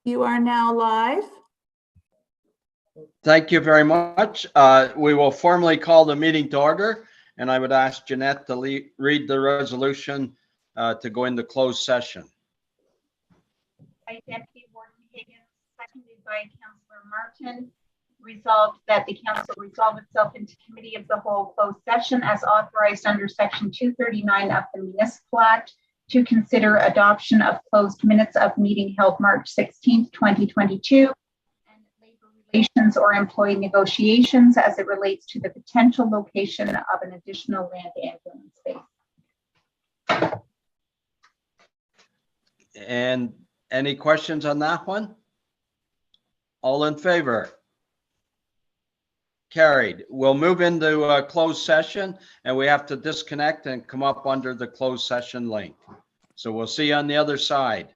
You are now live. Thank you very much. We will formally call the meeting to order, and I would ask Jeanette to read the resolution to go into closed session. By Deputy Warden Higgins, seconded by Councillor Martin. Resolved that the council resolve itself into committee of the whole closed session as authorized under section 239 of the Municipal Act to consider adoption of closed minutes of meeting held March 16th, 2022 and labor relations or employee negotiations as it relates to the potential location of an additional land ambulance space. And any questions on that one? All in favor? Carried. We'll move into a closed session, and we have to disconnect and come up under the closed session link. So we'll see you on the other side.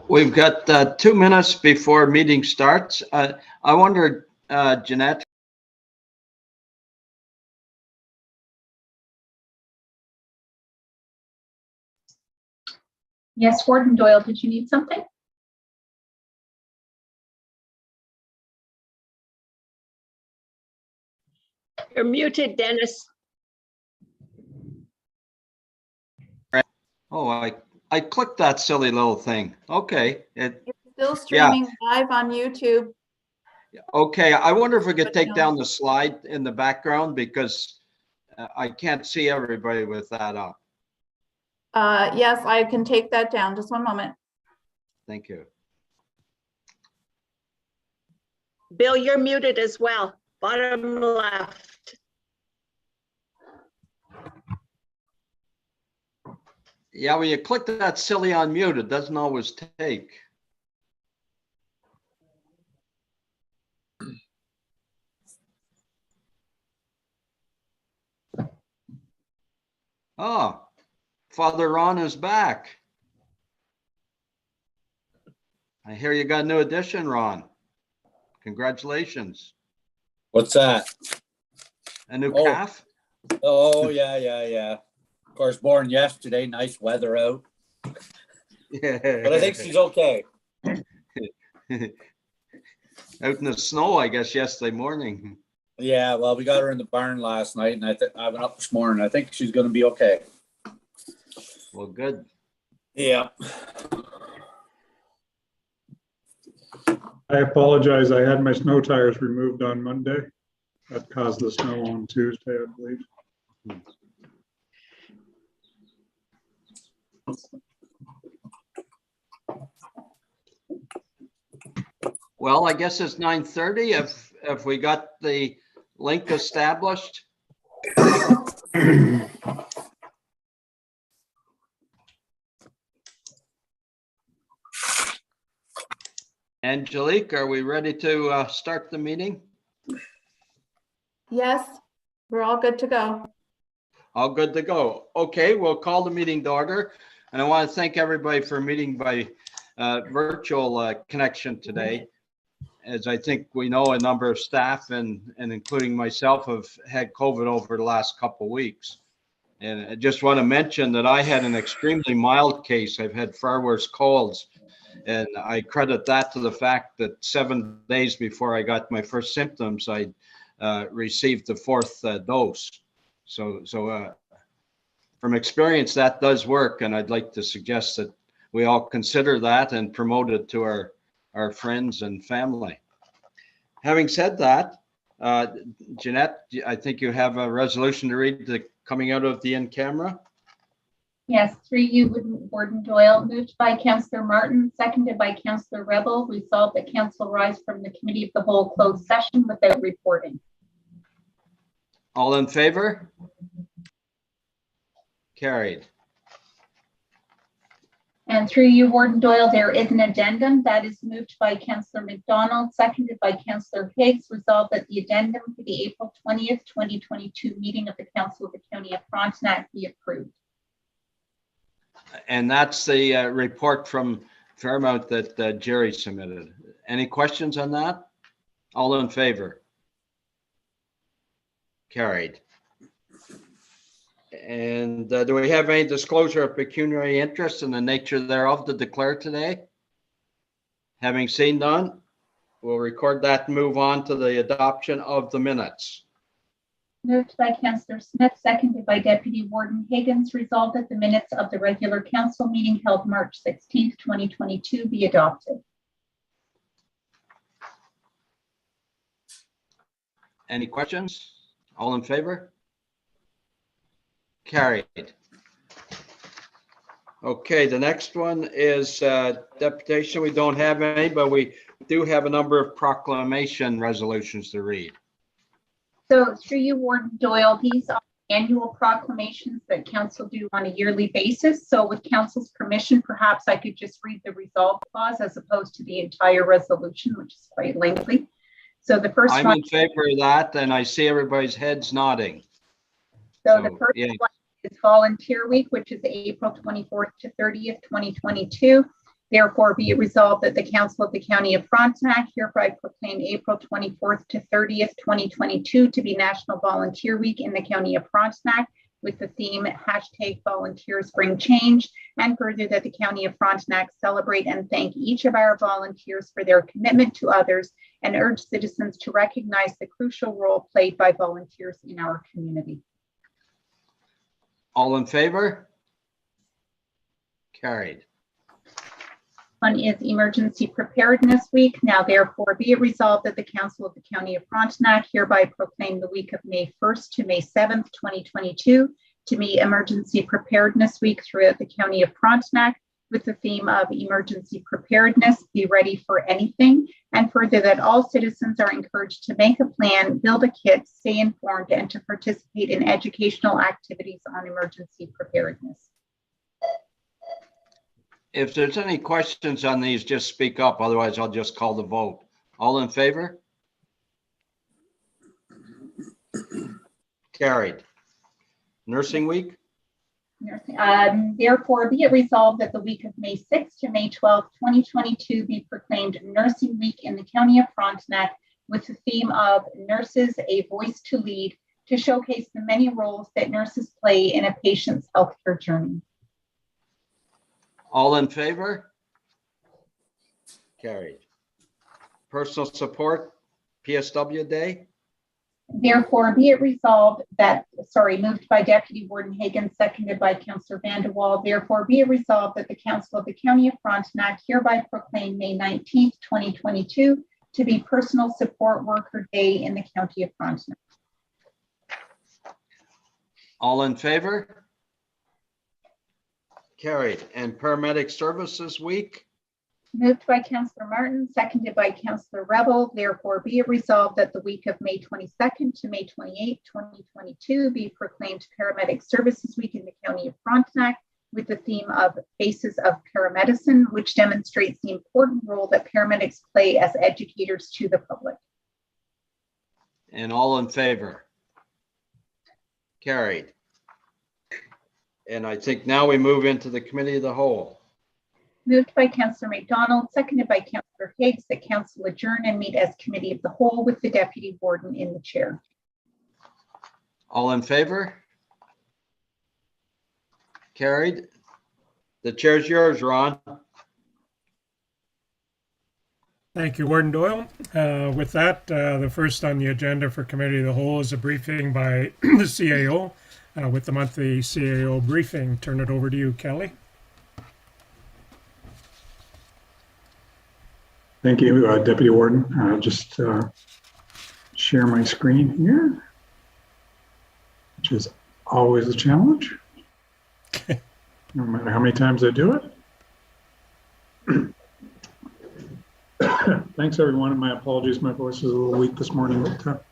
We've got 2 minutes before meeting starts. I wonder, Jeanette. Yes, Warden Doyle, did you need something? You're muted, Dennis. Oh, I clicked that silly little thing. Okay. It's still streaming live on YouTube. Okay. I wonder if we could take down the slide in the background because I can't see everybody with that up. Yes, I can take that down. Just one moment. Thank you. Bill, you're muted as well. Bottom left. Yeah, when you click that silly unmute, it doesn't always take. Oh, Father Ron is back. I hear you got a new addition, Ron. Congratulations. What's that? A new Oh. calf? Oh, yeah. Of course, born yesterday, nice weather out. Yeah. But I think she's okay. Out in the snow, I guess, yesterday morning. Yeah, well, we got her in the barn last night, and I went up this morning. I think she's going to be okay. Well, good. Yeah. I apologize. I had my snow tires removed on Monday. That caused the snow on Tuesday, I believe. Well, I guess it's 9:30. If we got the link established. Angelique, are we ready to start the meeting? Yes, we're all good to go. All good to go. Okay, we'll call the meeting to order. And I want to thank everybody for meeting by virtual connection today. As I think we know, a number of staff and including myself have had COVID over the last couple of weeks. And I just want to mention that I had an extremely mild case. I've had far worse colds. And I credit that to the fact that 7 days before I got my first symptoms, I received the fourth dose. So from experience, that does work. And I'd like to suggest that we all consider that and promote it to our friends and family. Having said that, Jeanette, I think you have a resolution to read coming out of the in-camera. Yes, through you, Warden Doyle, moved by Councillor Martin, seconded by Councillor Rebel, resolved that council rise from the committee of the whole closed session without reporting. All in favor? Carried. And through you, Warden Doyle, there is an addendum that is moved by Councillor McDonald, seconded by Councillor Higgs, resolved that the addendum for the April 20th, 2022 meeting of the Council of the County of Frontenac be approved. And that's the report from Fairmount that Jerry submitted. Any questions on that? All in favor? Carried. And do we have any disclosure of pecuniary interest and the nature thereof to declare today? Having seen none, we'll record that and move on to the adoption of the minutes. Moved by Councillor Smith, seconded by Deputy Warden Higgins, resolved that the minutes of the regular council meeting held March 16th, 2022 be adopted. Any questions? All in favor? Carried. Okay, the next one is deputation. We don't have any, but we do have a number of proclamation resolutions to read. So through you, Warden Doyle, these are annual proclamations that council do on a yearly basis. So with council's permission, perhaps I could just read the resolve clause as opposed to the entire resolution, which is quite lengthy. So the first I'm one, in favor of that, and I see everybody's heads nodding. so the first yeah. one is Volunteer Week, which is April 24th to 30th, 2022. Therefore, be it resolved that the Council of the County of Frontenac hereby proclaim April 24th to 30th, 2022 to be National Volunteer Week in the County of Frontenac with the theme #Volunteers Bring Change, and further that the County of Frontenac celebrate and thank each of our volunteers for their commitment to others and urge citizens to recognize the crucial role played by volunteers in our community. All in favor? Carried. One is Emergency Preparedness Week. Now therefore be it resolved that the Council of the County of Frontenac hereby proclaim the week of May 1st to May 7th, 2022 to be Emergency Preparedness Week throughout the County of Frontenac with the theme of Emergency Preparedness, be ready for anything, and further that all citizens are encouraged to make a plan, build a kit, stay informed, and to participate in educational activities on emergency preparedness. If there's any questions on these, just speak up. Otherwise, I'll just call the vote. All in favor? Carried. Nursing Week? Therefore, be it resolved that the week of May 6th to May 12th, 2022 be proclaimed Nursing Week in the County of Frontenac with the theme of Nurses, a Voice to Lead, to showcase the many roles that nurses play in a patient's healthcare journey. All in favor? Carried. Personal Support, PSW Day? Therefore, be it resolved that, moved by Deputy Warden Hagan, seconded by Councillor Vanderwall. Therefore, be it resolved that the Council of the County of Frontenac hereby proclaim May 19th, 2022 to be Personal Support Worker Day in the County of Frontenac. All in favor? Carried. And Paramedic Services Week? Moved by Councillor Martin, seconded by Councillor Rebel. Therefore, be it resolved that the week of May 22nd to May 28th, 2022 be proclaimed Paramedic Services Week in the County of Frontenac with the theme of Faces of Paramedicine, which demonstrates the important role that paramedics play as educators to the public. And all in favor? Carried. And I think now we move into the Committee of the Whole. Moved by Councillor McDonald, seconded by Councillor Higgs, that Council adjourn and meet as Committee of the Whole with the Deputy Warden in the chair. All in favor? Carried. The chair's yours, Ron. Thank you, Warden Doyle. With that, the first on the agenda for Committee of the Whole is a briefing by the CAO with the monthly CAO briefing. Turn it over to you, Kelly. Thank you, Deputy Warden. Just share my screen here, which is always a challenge, no matter how many times I do it. Thanks, everyone, and my apologies. My voice is a little weak this morning, but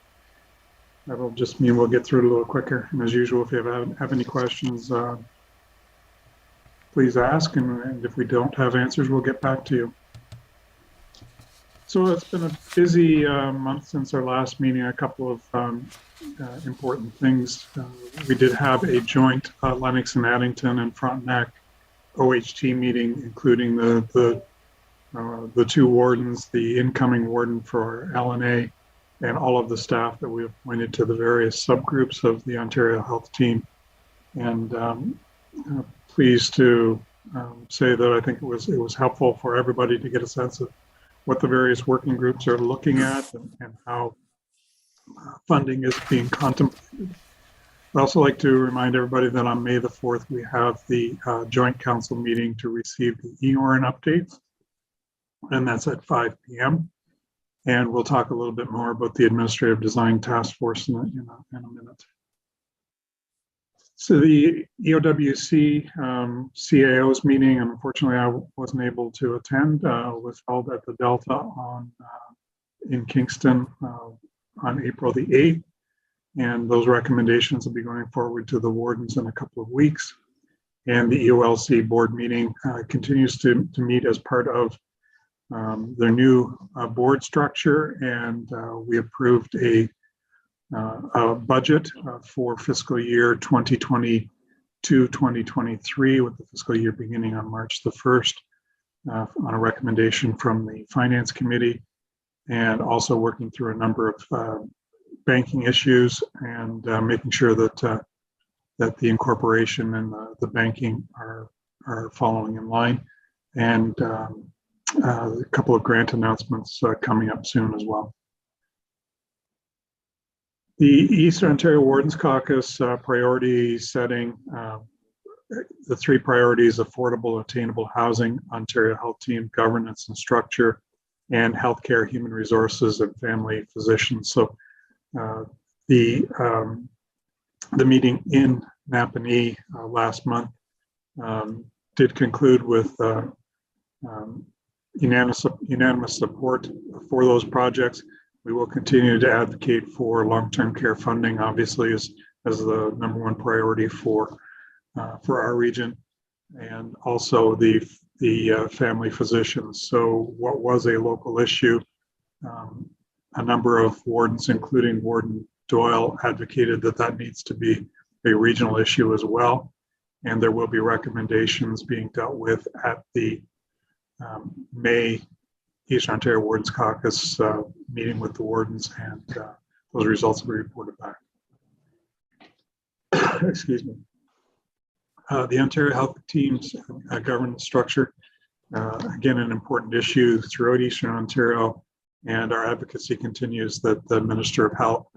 that'll just mean we'll get through it a little quicker. And as usual, if you have any questions, please ask, and if we don't have answers, we'll get back to you. So it's been a busy month since our last meeting. A couple of important things. We did have a joint Lennox and Addington and Frontenac OHT meeting, including the two wardens, the incoming warden for LNA, and all of the staff that we appointed to the various subgroups of the Ontario Health Team. And pleased to say that I think it was helpful for everybody to get a sense of what the various working groups are looking at and how funding is being contemplated. I'd also like to remind everybody that on May the 4th, we have the joint council meeting to receive the EORN updates, and that's at 5 p.m. And we'll talk a little bit more about the Administrative Design Task Force in a minute. So the EOWC CAO's meeting, unfortunately, I wasn't able to attend, was held at the Delta in Kingston on April the 8th. And those recommendations will be going forward to the wardens in a couple of weeks. And the EOLC board meeting continues to meet as part of their new board structure. And we approved a budget for fiscal year 2023 2023, with the fiscal year beginning on March the 1st, on a recommendation from the Finance Committee, and also working through a number of banking issues and making sure that that the incorporation and the banking are following in line, and a couple of grant announcements coming up soon as well. The Eastern Ontario Wardens Caucus priority setting, the three priorities: affordable, attainable housing, Ontario Health Team, governance and structure, and healthcare, human resources, and family physicians. So the meeting in Napanee last month did conclude with unanimous support for those projects. We will continue to advocate for long-term care funding, obviously, as the number one priority for our region, and also the family physicians. So what was a local issue, a number of wardens, including Warden Doyle, advocated that needs to be a regional issue as well. And there will be recommendations being dealt with at the May Eastern Ontario Wardens Caucus meeting with the wardens, and those results will be reported back. Excuse me. The Ontario Health Team's governance structure, again, an important issue throughout Eastern Ontario, and our advocacy continues that the Minister of Health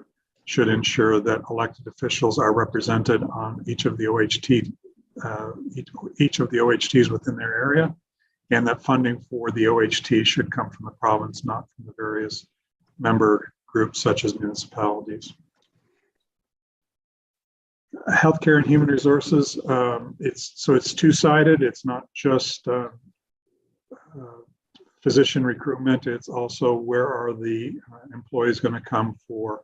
should ensure that elected officials are represented on each of the OHT, each of the OHTs within their area, and that funding for the OHT should come from the province, not from the various member groups such as municipalities. Healthcare and human resources, it's two-sided. It's not just physician recruitment, it's also where are the employees going to come for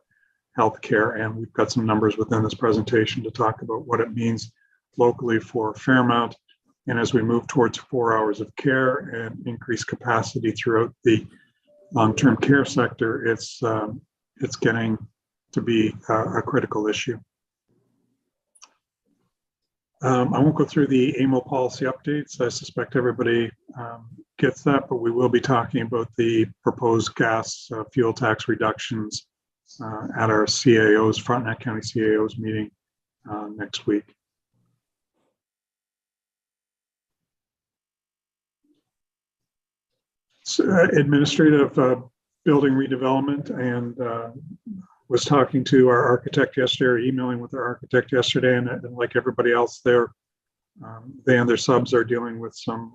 healthcare, and we've got some numbers within this presentation to talk about what it means locally for Fairmount. And as we move towards 4 hours of care and increased capacity throughout the long-term care sector, it's getting to be a critical issue. I won't go through the AMO policy updates. I suspect everybody gets that, but we will be talking about the proposed gas fuel tax reductions at our CAOs, Frontenac County CAOs meeting next week. Administrative building redevelopment, and was talking to our architect yesterday, or emailing with our architect yesterday, and like everybody else there, they and their subs are dealing with some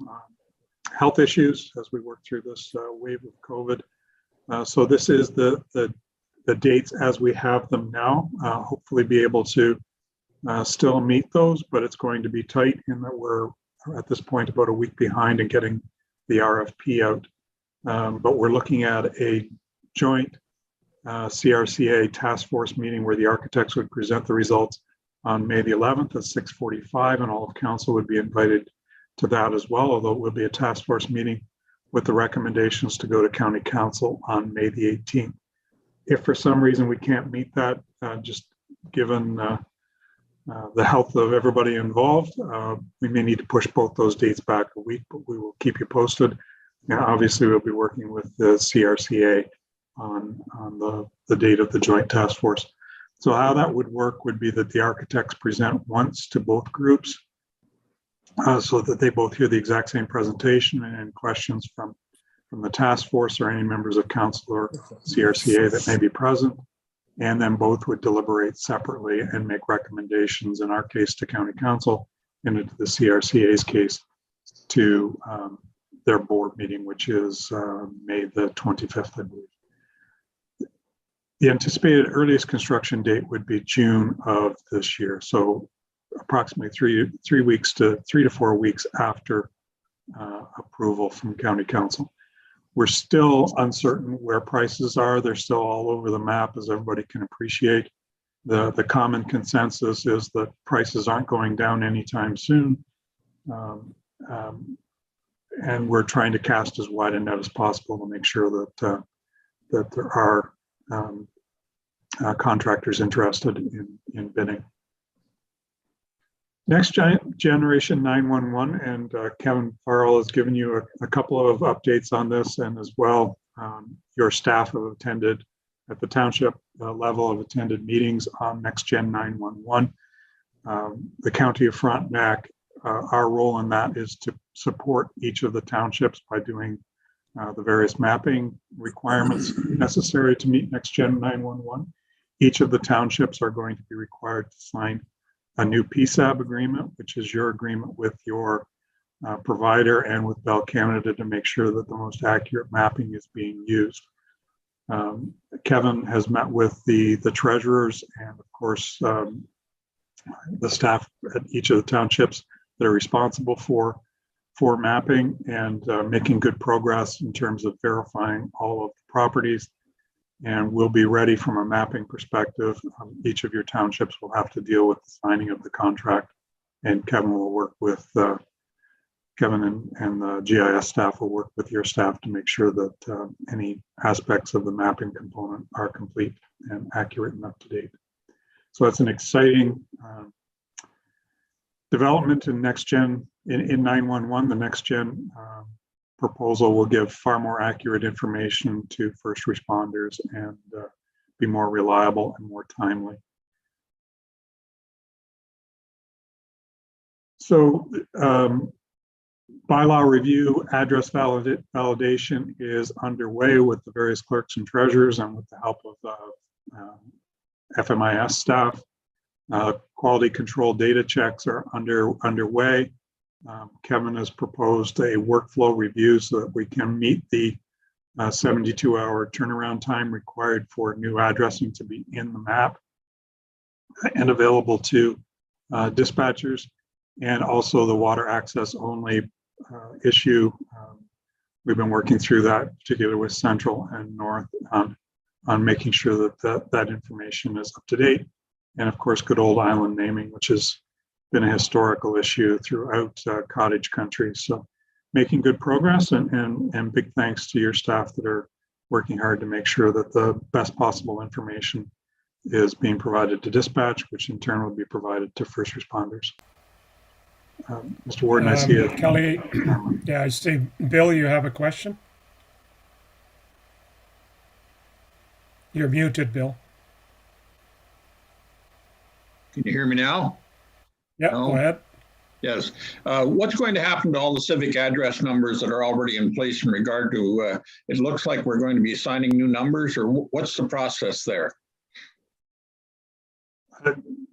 health issues as we work through this wave of COVID. So this is the dates as we have them now. Hopefully be able to still meet those, but it's going to be tight in that we're at this point about a week behind in getting the RFP out. But we're looking at a joint CRCA task force meeting where the architects would present the results on May the 11th at 6:45, and all of council would be invited to that as well, although it will be a task force meeting with the recommendations to go to county council on May the 18th. If for some reason we can't meet that, just given the health of everybody involved, we may need to push both those dates back a week, but we will keep you posted. And obviously we'll be working with the CRCA on the date of the joint task force. So how that would work would be that the architects present once to both groups so that they both hear the exact same presentation and questions from the task force or any members of council or CRCA that may be present. And then both would deliberate separately and make recommendations, in our case to county council, and into the CRCA's case to their board meeting, which is May the 25th, I believe. The anticipated earliest construction date would be June of this year. So approximately 3 to 4 weeks after approval from county council. We're still uncertain where prices are. They're still all over the map, as everybody can appreciate. The common consensus is that prices aren't going down anytime soon. And we're trying to cast as wide a net as possible to make sure that there are contractors interested in bidding. Generation 911, and Kevin Farrell has given you a couple of updates on this, and as well, your staff have attended at the township level, have attended meetings on Next Gen 911. The County of Frontenac, our role in that is to support each of the townships by doing the various mapping requirements necessary to meet Next Gen 911. Each of the townships are going to be required to sign a new PSAB agreement, which is your agreement with your provider and with Bell Canada to make sure that the most accurate mapping is being used. Kevin has met with the treasurers and of course the staff at each of the townships that are responsible for mapping and making good progress in terms of verifying all of the properties. And we'll be ready from a mapping perspective. Each of your townships will have to deal with the signing of the contract, and Kevin will work with Kevin and the GIS staff will work with your staff to make sure that any aspects of the mapping component are complete and accurate and up to date. So that's an exciting development in Next Gen in 911. The Next Gen proposal will give far more accurate information to first responders and be more reliable and more timely. So bylaw review, address validation is underway with the various clerks and treasurers and with the help of FMIS staff. Quality control data checks are underway. Kevin has proposed a workflow review so that we can meet the 72-hour turnaround time required for new addressing to be in the map and available to dispatchers, and also the water access only issue. We've been working through that, particularly with Central and North, on making sure that information is up to date. And of course, good old island naming, which has been a historical issue throughout cottage country. So making good progress, and big thanks to your staff that are working hard to make sure that the best possible information is being provided to dispatch, which in turn will be provided to first responders. Mr. Warden, I see it. Kelly, yeah, I see. Bill, you have a question? You're muted, Bill. Can you hear me now? Yeah, No? go ahead. Yes. What's going to happen to all the civic address numbers that are already in place in regard to, it looks like we're going to be assigning new numbers, or what's the process there?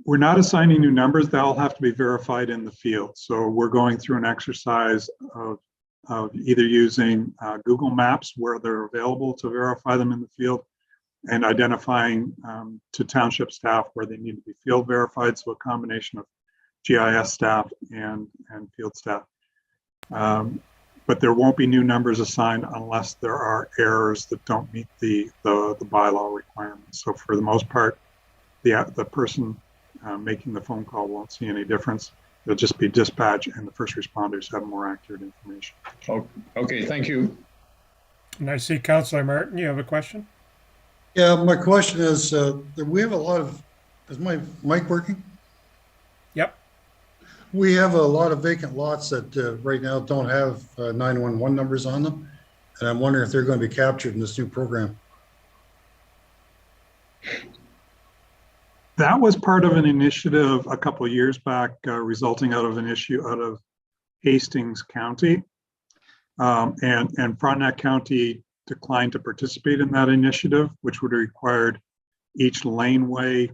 We're not assigning new numbers. They'll have to be verified in the field. So we're going through an exercise of either using Google Maps where they're available to verify them in the field, and identifying to township staff where they need to be field verified. So a combination of GIS staff and field staff. But there won't be new numbers assigned unless there are errors that don't meet the bylaw requirements. So for the most part, the person making the phone call won't see any difference. It'll just be dispatch, and the first responders have more accurate information. Oh, okay, thank you. And I see Councillor Martin, you have a question? Yeah, my question is, we have a lot of, is my mic working? Yep. We have a lot of vacant lots that right now don't have 911 numbers on them. And I'm wondering if they're going to be captured in this new program. That was part of an initiative a couple of years back, resulting out of an issue out of Hastings County. And Frontenac County declined to participate in that initiative, which would have required each laneway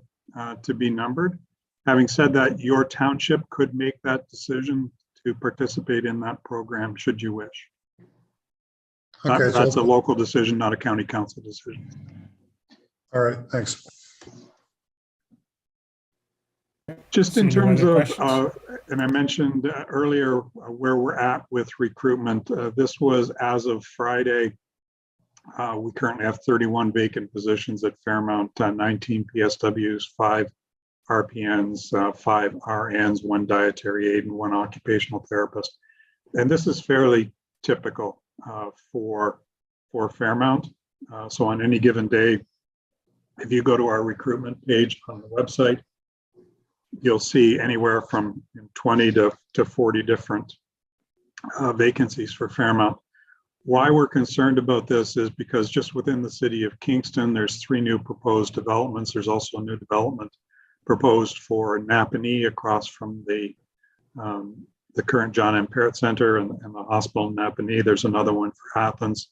to be numbered. Having said that, your township could make that decision to participate in that program should you wish. Okay, That's so, a local decision, not a county council decision. all right, thanks. Just in See no terms other of, questions? and I mentioned earlier where we're at with recruitment, this was as of Friday. We currently have 31 vacant positions at Fairmount, 19 PSWs, 5 RPNs, 5 RNs, 1 dietary aide, and 1 occupational therapist. And this is fairly typical for Fairmount. So on any given day, if you go to our recruitment page on the website, you'll see anywhere from 20 to 40 different vacancies for Fairmount. Why we're concerned about this is because just within the city of Kingston, there's 3 new proposed developments. There's also a new development proposed for Napanee across from the current John M. Parrott Center and the hospital in Napanee. There's another one for Athens.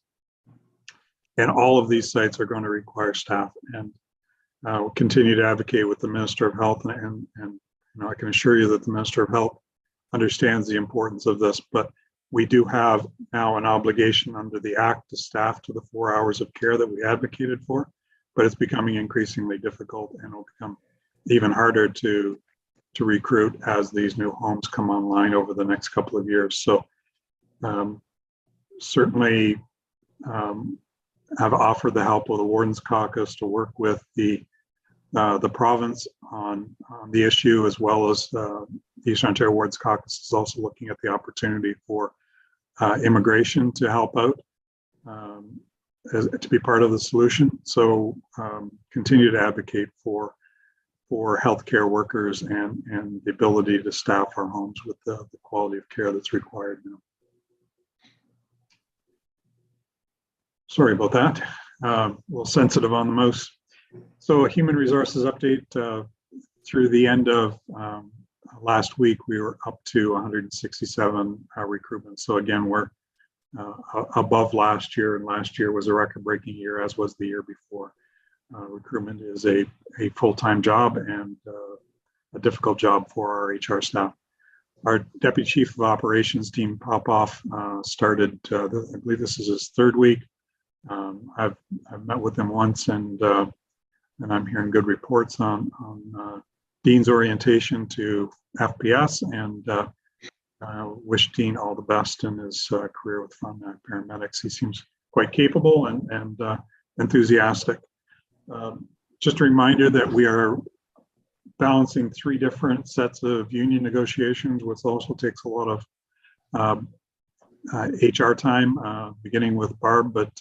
And all of these sites are going to require staff, and we'll continue to advocate with the Minister of Health. And I can assure you that the Minister of Health understands the importance of this, but we do have now an obligation under the Act to staff to the 4 hours of care that we advocated for, but it's becoming increasingly difficult, and it'll become even harder to recruit as these new homes come online over the next couple of years. So certainly have offered the help of the Wardens Caucus to work with the province on the issue, as well as the Eastern Ontario Wardens Caucus is also looking at the opportunity for immigration to help out, to be part of the solution. So continue to advocate for healthcare workers and the ability to staff our homes with the quality of care that's required now. Sorry about that. A little sensitive on the mouse. So a human resources update through the end of last week, we were up to 167 recruitments. So again, we're above last year, and last year was a record-breaking year, as was the year before. Recruitment is a full-time job and a difficult job for our HR staff. Our Deputy Chief of Operations, Dean Popoff, started, I believe this is his 3rd week. I've met with him once, and I'm hearing good reports on Dean's orientation to FPS, and wish Dean all the best in his career with Frontenac Paramedics. He seems quite capable and enthusiastic. Just a reminder that we are balancing 3 different sets of union negotiations, which also takes a lot of HR time, beginning with Barb, but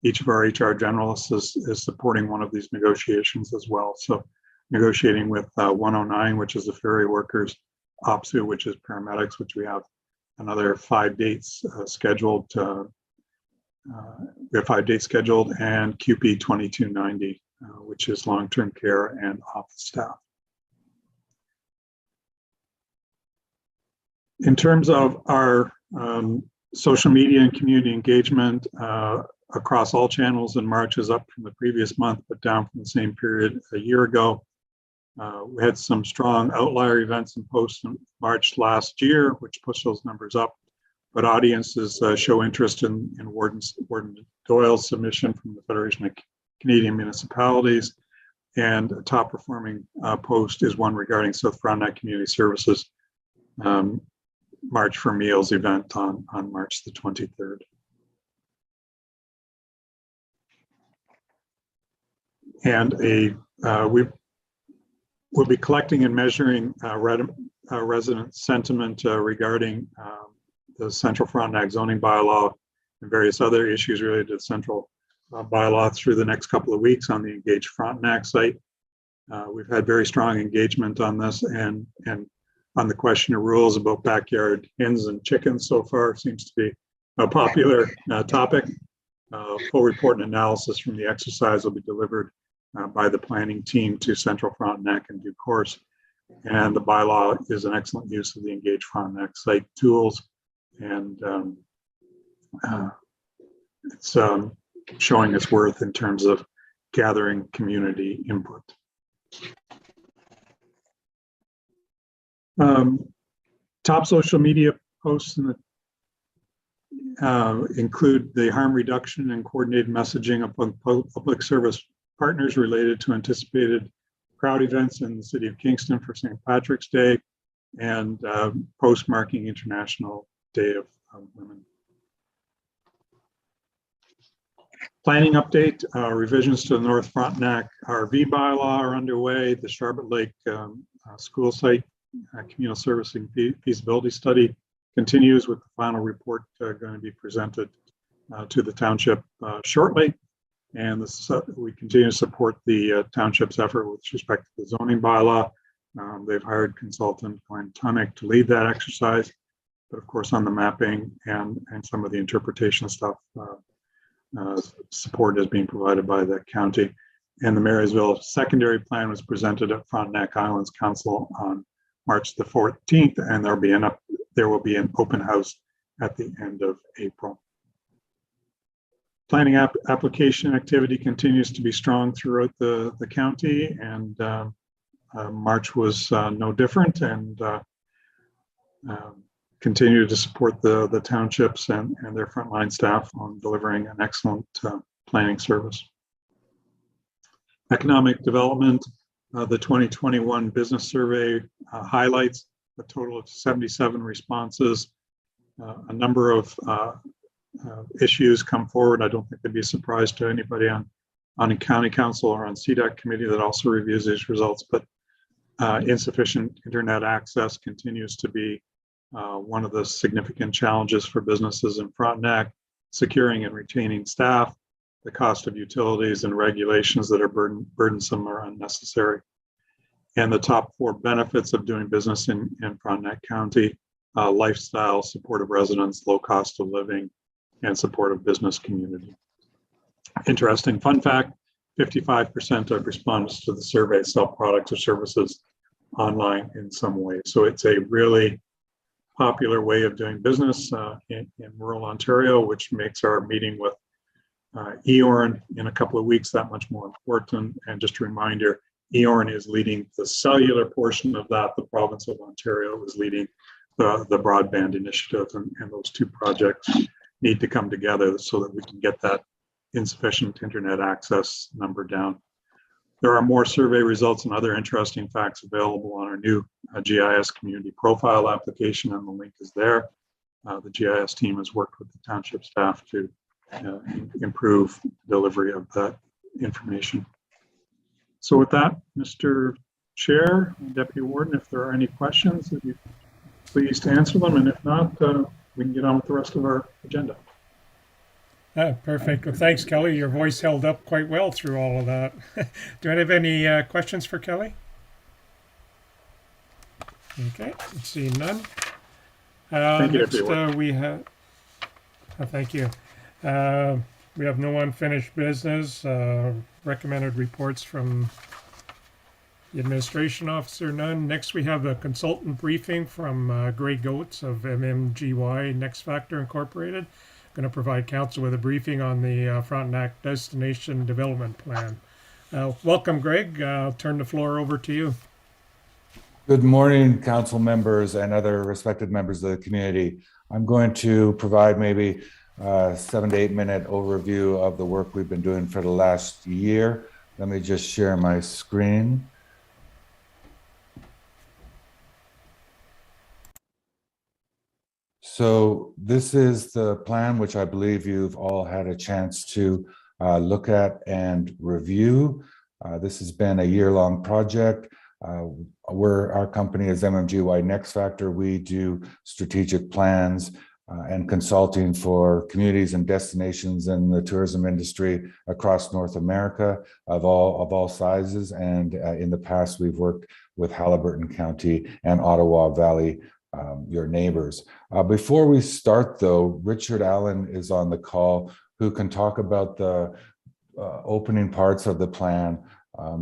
each of our HR generalists is supporting one of these negotiations as well. So negotiating with 109, which is the ferry workers, OPSU, which is paramedics, which we have another 5 dates scheduled. We have 5 dates scheduled, and QP 2290, which is long-term care and office staff. In terms of our social media and community engagement across all channels in March is up from the previous month, but down from the same period a year ago. We had some strong outlier events and posts in March last year, which pushed those numbers up. But audiences show interest in Warden Doyle's submission from the Federation of Canadian Municipalities. And a top performing post is one regarding South Frontenac Community Services March for Meals event on March the 23rd. And we'll be collecting and measuring resident sentiment regarding the Central Frontenac zoning bylaw and various other issues related to the central bylaw through the next couple of weeks on the Engage Frontenac site. We've had very strong engagement on this, and on the question of rules about backyard hens and chickens so far seems to be a popular topic. Full report and analysis from the exercise will be delivered by the planning team to Central Frontenac in due course. And the bylaw is an excellent use of the Engage Frontenac site tools, and it's showing its worth in terms of gathering community input. Top social media posts in the, include the harm reduction and coordinated messaging of public service partners related to anticipated crowd events in the city of Kingston for St. Patrick's Day, and post marking International Day of Women. Planning update, revisions to the North Frontenac RV bylaw are underway. The Charbot Lake school site communal servicing feasibility study continues, with the final report going to be presented to the township shortly. And we continue to support the township's effort with respect to the zoning bylaw. They've hired consultant Glenn Tunnick to lead that exercise, but of course on the mapping and some of the interpretation stuff, support is being provided by the county. And the Marysville secondary plan was presented at Frontenac Islands Council on March the 14th, and there will be an open house at the end of April. Planning application activity continues to be strong throughout the county, and March was no different, and continue to support the townships and their frontline staff on delivering an excellent planning service. Economic development, the 2021 business survey highlights a total of 77 responses. A number of issues come forward. I don't think they'd be a surprise to anybody on a county council or on CDAC committee that also reviews these results, but insufficient internet access continues to be one of the significant challenges for businesses in Frontenac. Securing and retaining staff, the cost of utilities and regulations that are burdensome or unnecessary. And the top 4 benefits of doing business in Frontenac County: lifestyle, support of residents, low cost of living, and support of business community. Interesting fun fact, 55% of respondents to the survey sell products or services online in some way. So it's a really popular way of doing business in rural Ontario, which makes our meeting with EORN in a couple of weeks that much more important. And just a reminder, EORN is leading the cellular portion of that. The province of Ontario is leading the broadband initiative, and those two projects need to come together so that we can get that insufficient internet access number down. There are more survey results and other interesting facts available on our new GIS community profile application, and the link is there. The GIS team has worked with the township staff to improve delivery of that information. So with that, Mr. Chair, Deputy Warden, if there are any questions, would you please to answer them, and if not, we can get on with the rest of our agenda. Perfect. Well, thanks, Kelly. Your voice held up quite well through all of that. Do I have any questions for Kelly? Okay, let's see, none. Thank you, Next, we have. Thank you. We have no unfinished business. Recommended reports from the administration officer, none. Next, we have a consultant briefing from Greg Oates of MMGY Next Factor Incorporated. Going to provide council with a briefing on the Frontenac Destination Development Plan. Welcome, Greg. I'll turn the floor over to you. Good morning, council members and other respected members of the community. I'm going to provide maybe a 7 to 8 minute overview of the work we've been doing for the last year. Let me just share my screen. So this is the plan, which I believe you've all had a chance to look at and review. This has been a year-long project. Our company is MMGY Next Factor. We do strategic plans and consulting for communities and destinations in the tourism industry across North America of all sizes. And in the past, we've worked with Haliburton County and Ottawa Valley, your neighbors. Before we start, though, Richard Allen is on the call, who can talk about the opening parts of the plan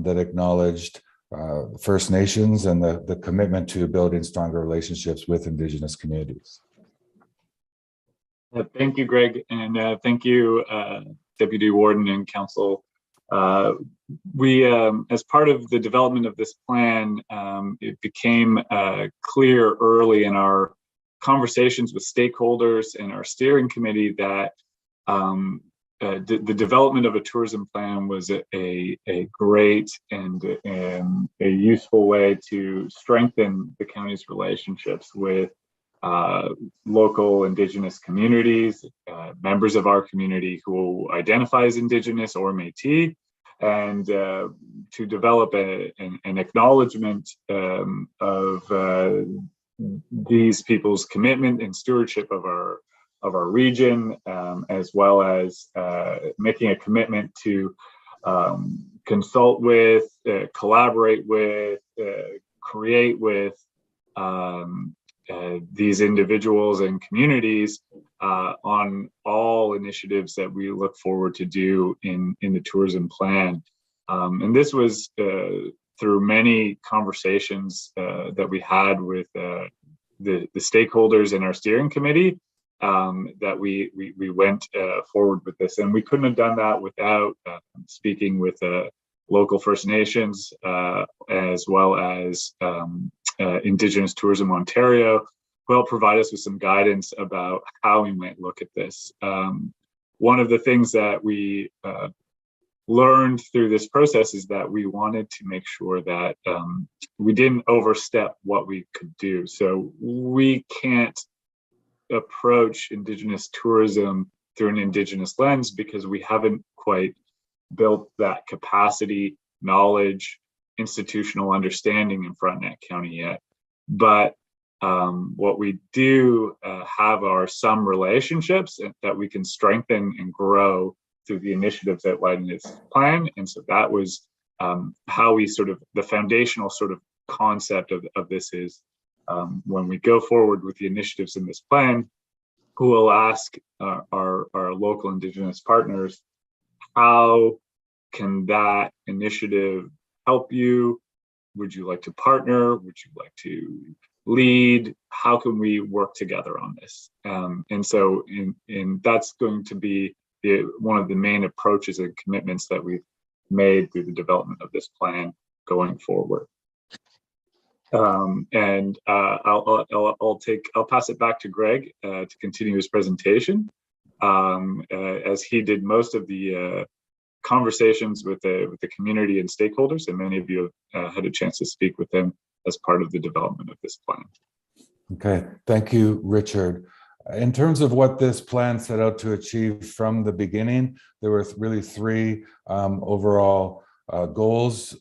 that acknowledged First Nations and the commitment to building stronger relationships with Indigenous communities. Thank you, Greg, and thank you, Deputy Warden and Council. We, as part of the development of this plan, it became clear early in our conversations with stakeholders and our steering committee that the development of a tourism plan was a great and a useful way to strengthen the county's relationships with local Indigenous communities, members of our community who identify as Indigenous or Métis, and to develop an acknowledgement of these people's commitment and stewardship of our region, as well as making a commitment to consult with, collaborate with, create with these individuals and communities on all initiatives that we look forward to do in the tourism plan. And this was through many conversations that we had with the stakeholders in our steering committee that we went forward with this. And we couldn't have done that without speaking with local First Nations as well as Indigenous Tourism Ontario, who helped provide us with some guidance about how we might look at this. One of the things that we learned through this process is that we wanted to make sure that we didn't overstep what we could do. So we can't approach Indigenous tourism through an Indigenous lens because we haven't quite built that capacity, knowledge, institutional understanding in Frontenac County yet. But what we do have are some relationships that we can strengthen and grow through the initiatives outlined in this plan. And so that was how we sort of, the foundational sort of concept of this is when we go forward with the initiatives in this plan, who will ask our local Indigenous partners, how can that initiative help you? Would you like to partner? Would you like to lead? How can we work together on this? And so that's going to be one of the main approaches and commitments that we've made through the development of this plan going forward. And I'll pass it back to Greg to continue his presentation, as he did most of the conversations with the community and stakeholders, and many of you had a chance to speak with them as part of the development of this plan. Okay, thank you, Richard. In terms of what this plan set out to achieve from the beginning, there were really three overall goals.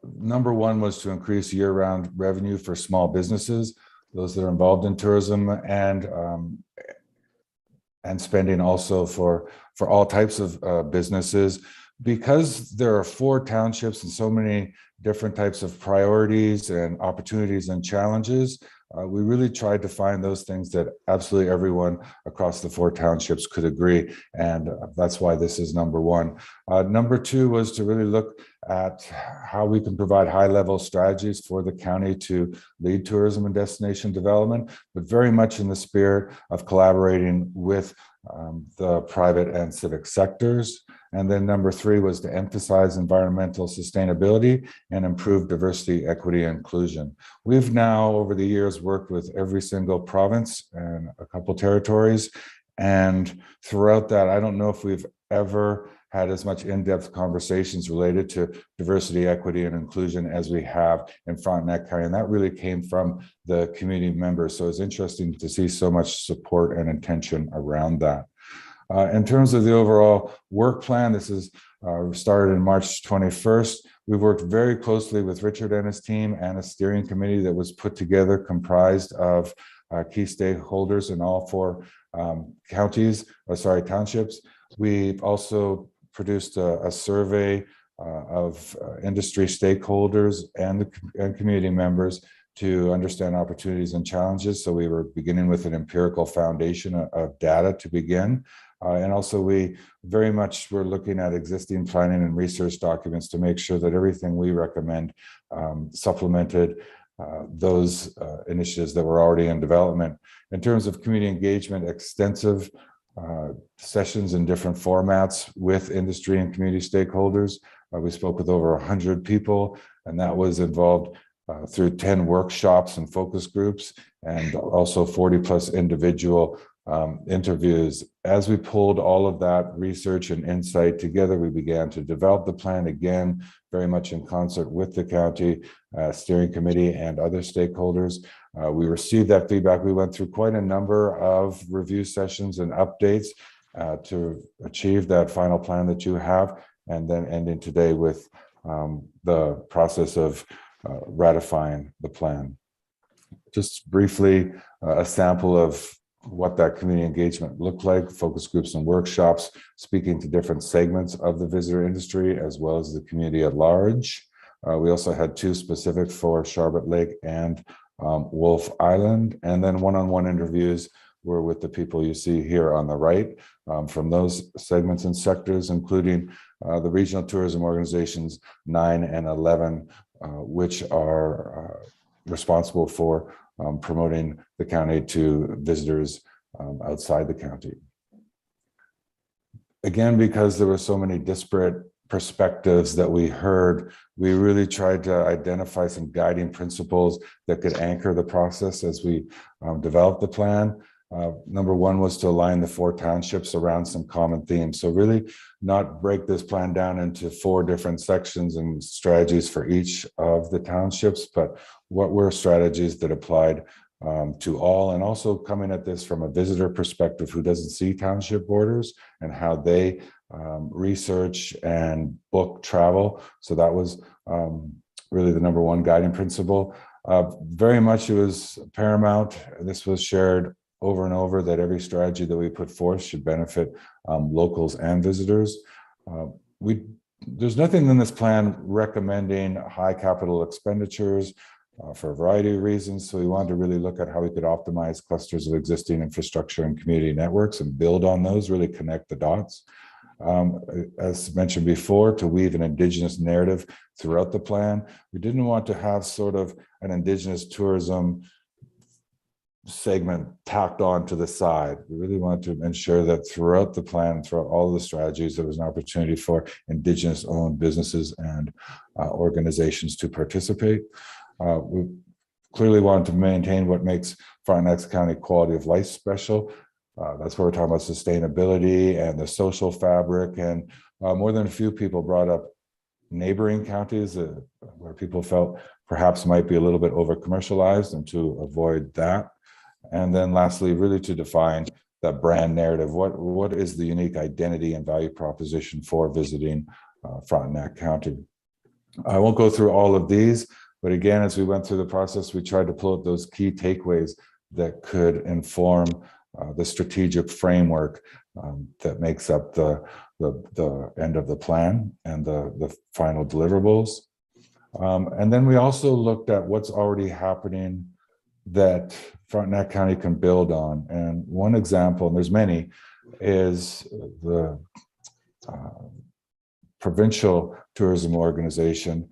Number one was to increase year-round revenue for small businesses, those that are involved in tourism, and spending also for all types of businesses. Because there are 4 townships and so many different types of priorities and opportunities and challenges, we really tried to find those things that absolutely everyone across the 4 townships could agree. And that's why this is number one. Number two was to really look at how we can provide high-level strategies for the county to lead tourism and destination development, but very much in the spirit of collaborating with the private and civic sectors. And then number 3 was to emphasize environmental sustainability and improve diversity, equity, and inclusion. We've now, over the years, worked with every single province and a couple territories. And throughout that, I don't know if we've ever had as much in-depth conversations related to diversity, equity, and inclusion as we have in Frontenac County. And that really came from the community members. So it's interesting to see so much support and intention around that. In terms of the overall work plan, this is started in March 21st. We've worked very closely with Richard and his team and a steering committee that was put together comprised of key stakeholders in all 4 townships. We've also produced a survey of industry stakeholders and community members to understand opportunities and challenges. So we were beginning with an empirical foundation of data to begin. And also we very much were looking at existing planning and research documents to make sure that everything we recommend supplemented those initiatives that were already in development. In terms of community engagement, extensive sessions in different formats with industry and community stakeholders. We spoke with over 100 people, and that was involved through 10 workshops and focus groups, and also 40 plus individual interviews. As we pulled all of that research and insight together, we began to develop the plan again, very much in concert with the county steering committee and other stakeholders. We received that feedback. We went through quite a number of review sessions and updates to achieve that final plan that you have, and then ending today with the process of ratifying the plan. Just briefly, a sample of what that community engagement looked like: focus groups and workshops, speaking to different segments of the visitor industry, as well as the community at large. We also had 2 specific for Sharbot Lake and Wolf Island, and then one-on-one interviews were with the people you see here on the right from those segments and sectors, including the regional tourism organizations 9 and 11, which are responsible for promoting the county to visitors outside the county. Again, because there were so many disparate perspectives that we heard, we really tried to identify some guiding principles that could anchor the process as we developed the plan. Number 1 was to align the 4 townships around some common themes. So really not break this plan down into 4 different sections and strategies for each of the townships, but what were strategies that applied to all, and also coming at this from a visitor perspective who doesn't see township borders and how they research and book travel. So that was really the number 1 guiding principle. Very much it was paramount. This was shared over and over that every strategy that we put forth should benefit locals and visitors. There's nothing in this plan recommending high capital expenditures for a variety of reasons. So we wanted to really look at how we could optimize clusters of existing infrastructure and community networks and build on those, really connect the dots. As mentioned before, to weave an Indigenous narrative throughout the plan. We didn't want to have sort of an Indigenous tourism segment tacked on to the side. We really wanted to ensure that throughout the plan, throughout all of the strategies, there was an opportunity for Indigenous owned businesses and organizations to participate. We clearly wanted to maintain what makes Frontenac's County quality of life special. That's where we're talking about sustainability and the social fabric. And more than a few people brought up neighboring counties where people felt perhaps might be a little bit over commercialized, and to avoid that. And then lastly, really to define that brand narrative. What is the unique identity and value proposition for visiting Frontenac County? I won't go through all of these, but again, as we went through the process, we tried to pull out those key takeaways that could inform the strategic framework that makes up the end of the plan and the final deliverables. And then we also looked at what's already happening that Frontenac County can build on. And one example, and there's many, is the provincial tourism organization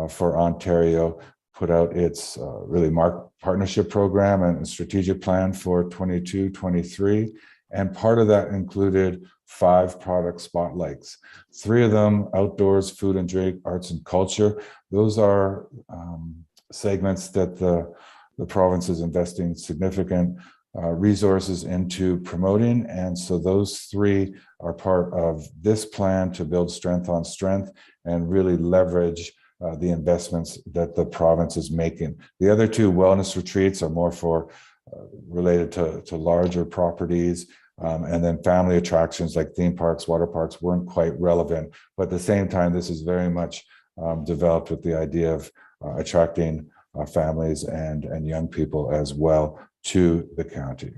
for Ontario put out its really partnership program and strategic plan for 22-23. And part of that included 5 product spotlights. 3 of them outdoors, food and drink, arts and culture. Those are segments that the province is investing significant resources into promoting. And so those 3 are part of this plan to build strength on strength and really leverage the investments that the province is making. The other 2 wellness retreats are more for related to larger properties. And then family attractions like theme parks, water parks weren't quite relevant. But at the same time, this is very much developed with the idea of attracting families and young people as well to the county.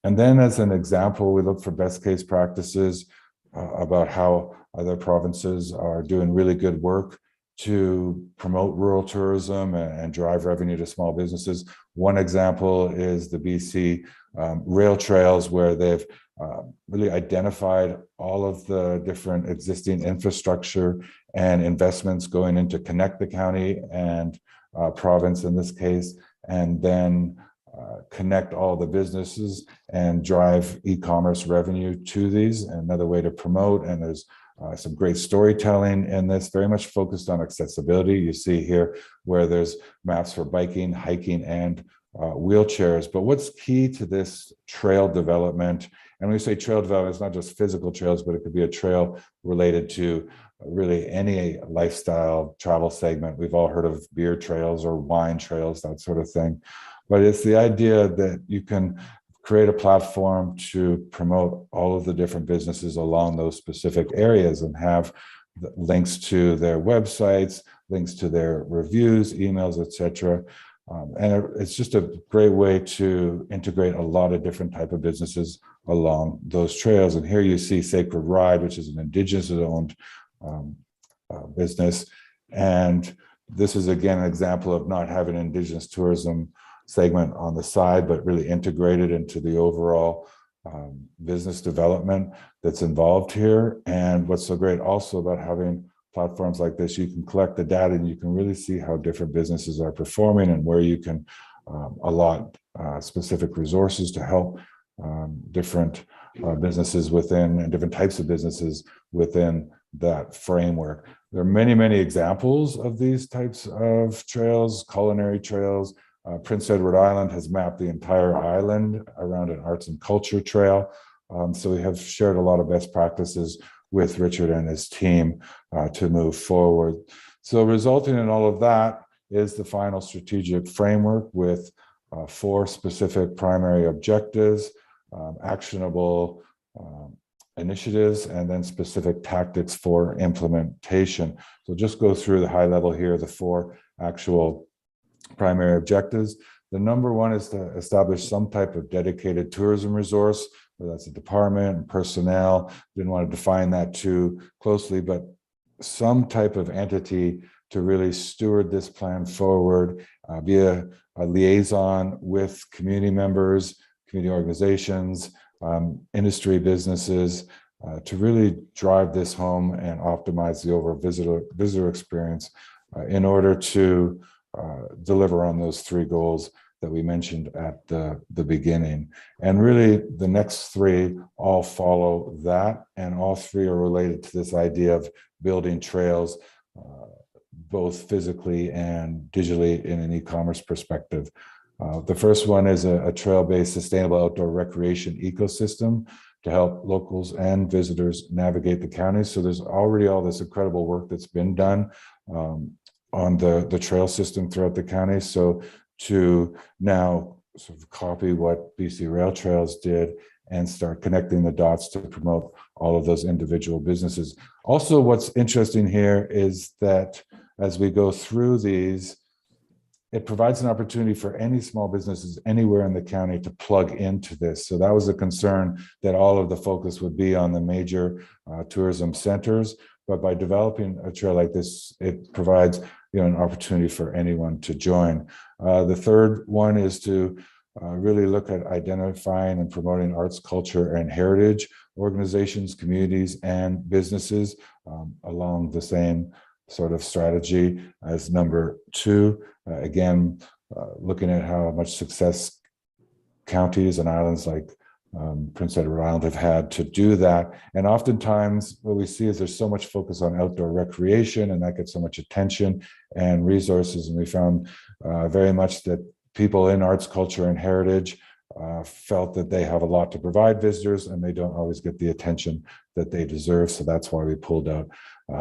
And then as an example, we look for best case practices about how other provinces are doing really good work to promote rural tourism and drive revenue to small businesses. One example is the BC rail trails, where they've really identified all of the different existing infrastructure and investments going in to connect the county and province in this case, and then connect all the businesses and drive e-commerce revenue to these. Another way to promote, and there's some great storytelling in this, very much focused on accessibility. You see here where there's maps for biking, hiking, and wheelchairs. But what's key to this trail development, and when we say trail development, it's not just physical trails, but it could be a trail related to really any lifestyle travel segment. We've all heard of beer trails or wine trails, that sort of thing. But it's the idea that you can create a platform to promote all of the different businesses along those specific areas and have links to their websites, links to their reviews, emails, etc. And it's just a great way to integrate a lot of different type of businesses along those trails. And here you see Sacred Ride, which is an Indigenous-owned business. And this is again an example of not having an Indigenous tourism segment on the side, but really integrated into the overall business development that's involved here. And what's so great also about having platforms like this, you can collect the data and you can really see how different businesses are performing and where you can allot specific resources to help different businesses within and different types of businesses within that framework. There are many, many examples of these types of trails, culinary trails. Prince Edward Island has mapped the entire island around an arts and culture trail. So we have shared a lot of best practices with Richard and his team to move forward. So resulting in all of that is the final strategic framework with 4 specific primary objectives, actionable initiatives, and then specific tactics for implementation. So just go through the high level here, the 4 actual primary objectives. The number 1 is to establish some type of dedicated tourism resource, whether that's a department and personnel. Didn't want to define that too closely, but some type of entity to really steward this plan forward, be a liaison with community members, community organizations, industry businesses, to really drive this home and optimize the overall visitor experience in order to deliver on those 3 goals that we mentioned at the beginning. And really the next 3 all follow that, and all 3 are related to this idea of building trails, both physically and digitally in an e-commerce perspective. The first one is a trail-based sustainable outdoor recreation ecosystem to help locals and visitors navigate the county. So there's already all this incredible work that's been done on the trail system throughout the county. So to now sort of copy what BC Rail Trails did and start connecting the dots to promote all of those individual businesses. Also, what's interesting here is that as we go through these, it provides an opportunity for any small businesses anywhere in the county to plug into this. So that was a concern, that all of the focus would be on the major tourism centers. But by developing a trail like this, it provides an opportunity for anyone to join. The third one is to really look at identifying and promoting arts, culture, and heritage organizations, communities, and businesses along the same sort of strategy as number 2. Again, looking at how much success counties and islands like Prince Edward Island have had to do that. And oftentimes what we see is there's so much focus on outdoor recreation, and that gets so much attention and resources. And we found very much that people in arts, culture, and heritage felt that they have a lot to provide visitors, and they don't always get the attention that they deserve. So that's why we pulled out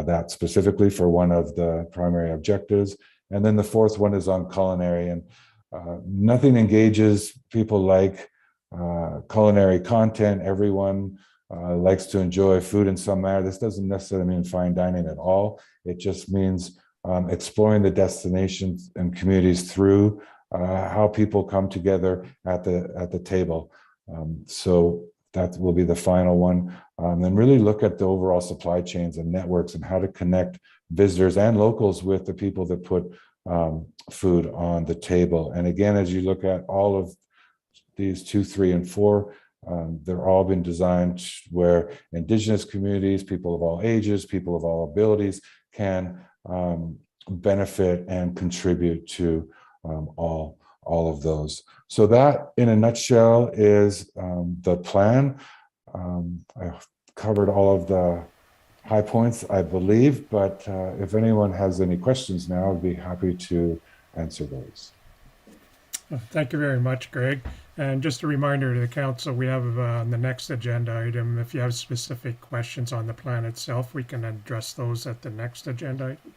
that specifically for one of the primary objectives. And then the 4th one is on culinary, and nothing engages people like culinary content. Everyone likes to enjoy food in some manner. This doesn't necessarily mean fine dining at all. It just means exploring the destinations and communities through how people come together at the table. So that will be the final one. And really look at the overall supply chains and networks and how to connect visitors and locals with the people that put food on the table. And again, as you look at all of these 2, 3, and 4, they're all been designed where Indigenous communities, people of all ages, people of all abilities can benefit and contribute to all of those. So that, in a nutshell, is the plan. I covered all of the high points, I believe, but if anyone has any questions now, I'd be happy to answer those. Thank you very much, Greg. And just a reminder to the council, we have on the next agenda item, if you have specific questions on the plan itself, we can address those at the next agenda item.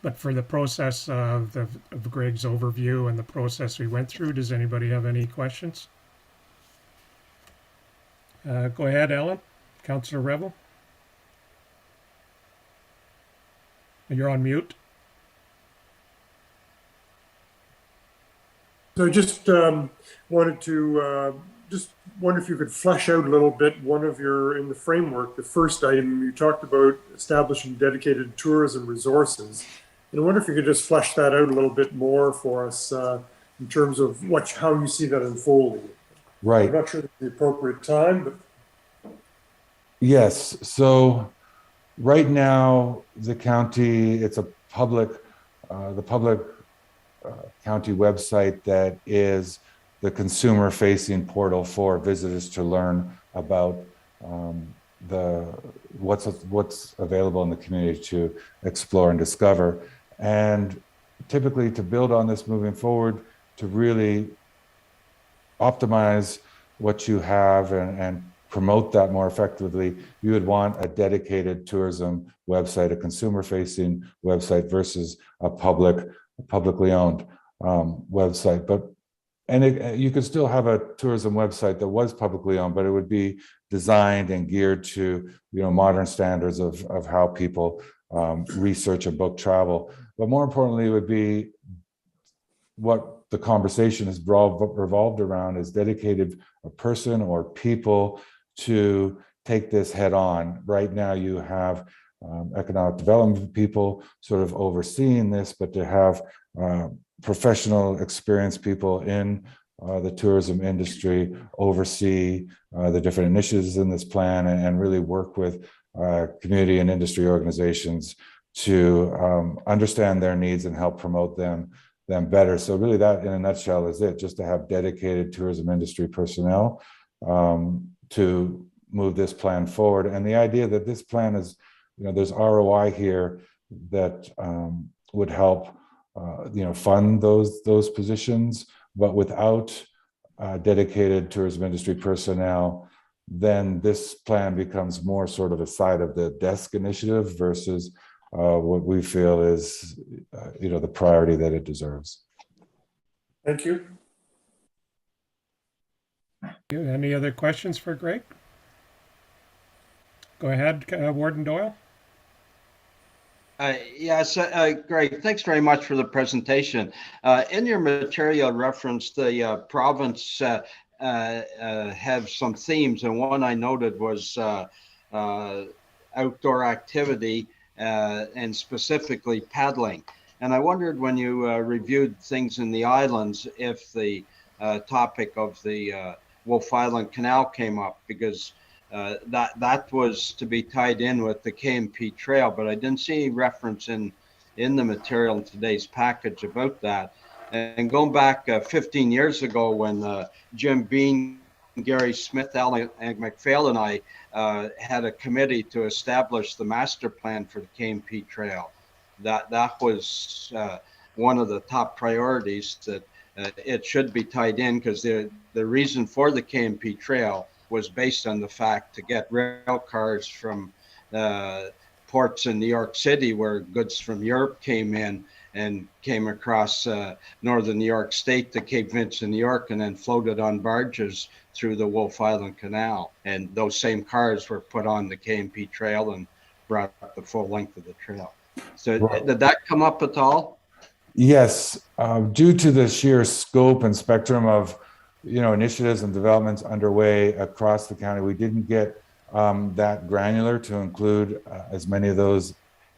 But for the process of Greg's overview and the process we went through, does anybody have any questions? Go ahead, Ellen. Councillor Revel. You're on mute. So I just wanted to just wonder if you could flesh out a little bit in the framework, the first item you talked about establishing dedicated tourism resources. And I wonder if you could just flesh that out a little bit more for us in terms of how you see that unfolding. Right. I'm not sure it's the appropriate time, but Yes. So right now, the county, it's a public, the public county website that is the consumer-facing portal for visitors to learn about what's available in the community to explore and discover. And typically, to build on this moving forward, to really optimize what you have and promote that more effectively, you would want a dedicated tourism website, a consumer-facing website versus a publicly owned website. You could still have a tourism website that was publicly owned, but it would be designed and geared to modern standards of how people research and book travel. But more importantly, it would be what the conversation has revolved around is dedicated a person or people to take this head on. Right now, you have economic development people sort of overseeing this, but to have professional, experienced people in the tourism industry oversee the different initiatives in this plan and really work with community and industry organizations to understand their needs and help promote them better. So really that in a nutshell is it, just to have dedicated tourism industry personnel to move this plan forward. And the idea that this plan is, there's ROI here that would help fund those positions, but without dedicated tourism industry personnel, then this plan becomes more sort of a side of the desk initiative versus what we feel is, the priority that it deserves. thank you. Any other questions for Greg? Go ahead, Warden Doyle. Yes, Greg, thanks very much for the presentation. In your material reference, the province have some themes, and one I noted was outdoor activity and specifically paddling. And I wondered when you reviewed things in the islands if the topic of the Wolf Island Canal came up, because that was to be tied in with the KMP Trail, but I didn't see any reference in the material in today's package about that. And going back 15 years ago when Jim Bean, Gary Smith, Alan McPhail and I had a committee to establish the master plan for the KMP Trail. That was one of the top priorities, that it should be tied in, because the reason for the KMP Trail was based on the fact to get rail cars from ports in New York City where goods from Europe came in and came across northern New York State to Cape Vincent, New York, and then floated on barges through the Wolf Island Canal. And those same cars were put on the KMP Trail and brought up the full length of the trail. So did that come up at all? Yes, due to the sheer scope and spectrum of initiatives and developments underway across the county, we didn't get that granular to include as many of those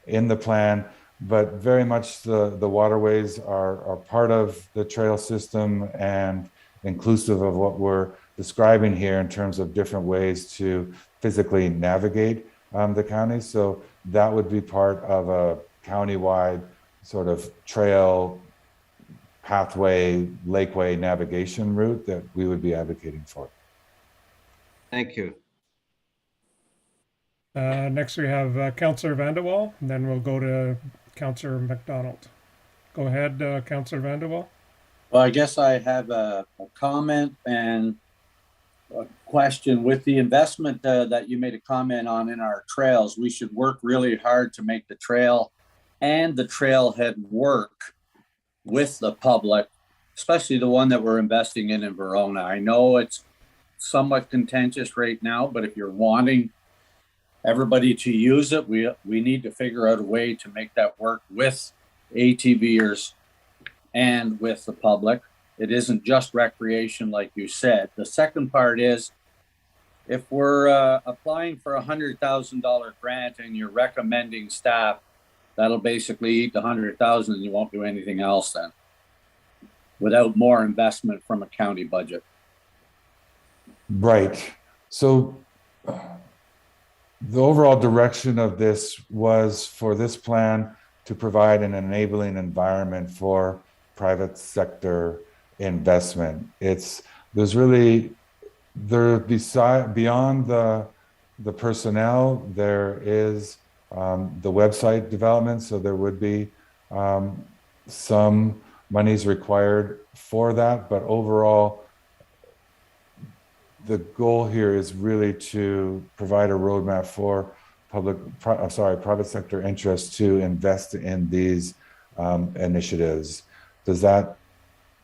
in the plan, but very much the waterways are part of the trail system and inclusive of what we're describing here in terms of different ways to physically navigate the county. So that would be part of a countywide sort of trail pathway, lakeway navigation route that we would be advocating for. Thank you. Next we have Councillor Vanderwall, and then we'll go to Councillor McDonald. Go ahead, Councillor Vanderwall. Well, I guess I have a comment and a question. With the investment that you made a comment on in our trails, we should work really hard to make the trail and the trailhead work with the public, especially the one that we're investing in Verona. I know it's somewhat contentious right now, but if you're wanting everybody to use it, we need to figure out a way to make that work with ATVers and with the public. It isn't just recreation, like you said. The second part is, if we're applying for $100,000 grant and you're recommending staff that'll basically eat the 100,000 and you won't do anything else then, without more investment from a county budget. Right. So the overall direction of this was for this plan to provide an enabling environment for private sector investment. Beyond the personnel, there is the website development. So there would be some monies required for that, but overall, the goal here is really to provide a roadmap for private sector interests to invest in these initiatives. Does that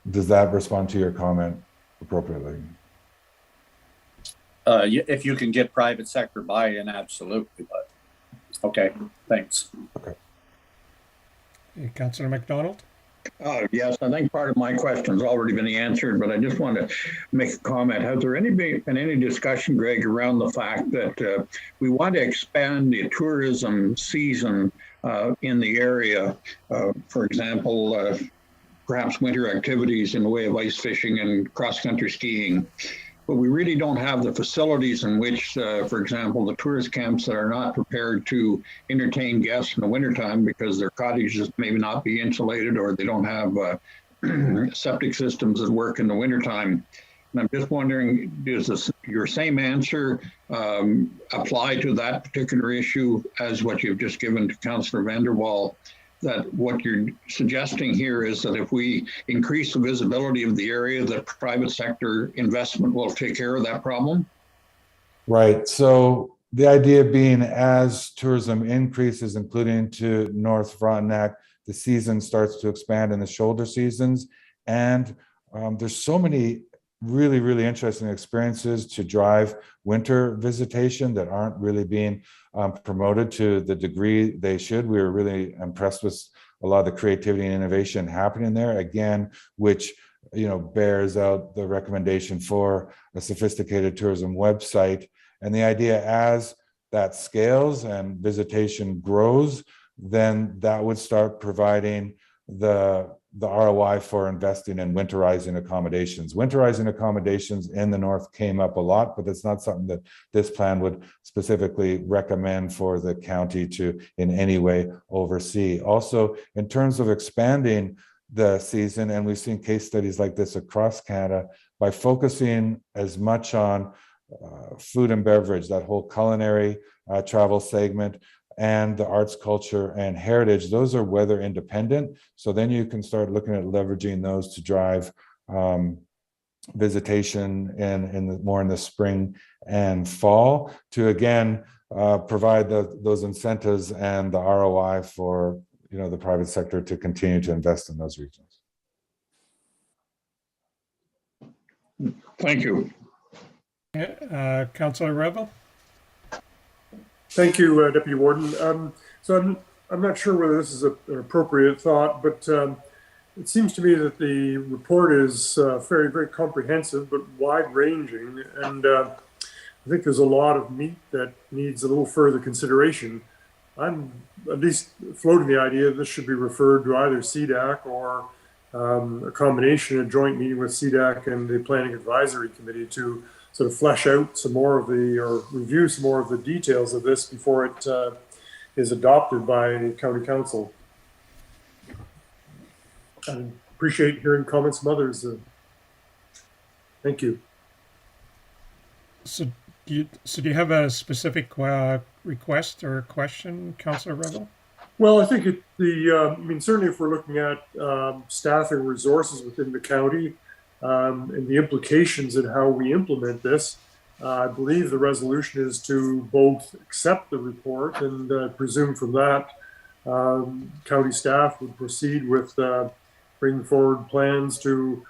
respond to your comment appropriately? If you can get private sector buy-in, absolutely. But okay, thanks. Okay. Hey, Councillor McDonald? Yes, I think part of my question's already been answered, but I just want to make a comment. Has there been any discussion, Greg, around the fact that we want to expand the tourism season in the area? For example, perhaps winter activities in the way of ice fishing and cross-country skiing. But we really don't have the facilities in which, for example, the tourist camps that are not prepared to entertain guests in the wintertime because their cottages maybe not be insulated or they don't have septic systems that work in the wintertime. And I'm just wondering, does your same answer apply to that particular issue as what you've just given to Councillor Vanderwall? That what you're suggesting here is that if we increase the visibility of the area, the private sector investment will take care of that problem? Right. So the idea being as tourism increases, including to North Frontenac, the season starts to expand in the shoulder seasons. And there's so many really, really interesting experiences to drive winter visitation that aren't really being promoted to the degree they should. We were really impressed with a lot of the creativity and innovation happening there, again, which bears out the recommendation for a sophisticated tourism website. And the idea, as that scales and visitation grows, then that would start providing the ROI for investing in winterizing accommodations. Winterizing accommodations in the north came up a lot, but it's not something that this plan would specifically recommend for the county to in any way oversee. Also, in terms of expanding the season, and we've seen case studies like this across Canada, by focusing as much on food and beverage, that whole culinary travel segment, and the arts, culture, and heritage, those are weather independent. So then you can start looking at leveraging those to drive visitation more in the spring and fall to, again, provide those incentives and the ROI for the private sector to continue to invest in those regions. Thank you. Councillor Revel? Thank you, Deputy Warden. So I'm not sure whether this is an appropriate thought, but it seems to me that the report is very, very comprehensive, but wide-ranging. And I think there's a lot of meat that needs a little further consideration. I'm at least floating the idea that this should be referred to either CDAC or a combination, a joint meeting with CDAC and the Planning Advisory Committee to sort of flesh out some more of or review some more of the details of this before it is adopted by County Council. I appreciate hearing comments from others. Thank you. So do you have a specific request or question, Councillor Revel? Well, I think certainly if we're looking at staffing resources within the county, and the implications in how we implement this, I believe the resolution is to both accept the report and presume from that county staff would proceed with bringing forward plans to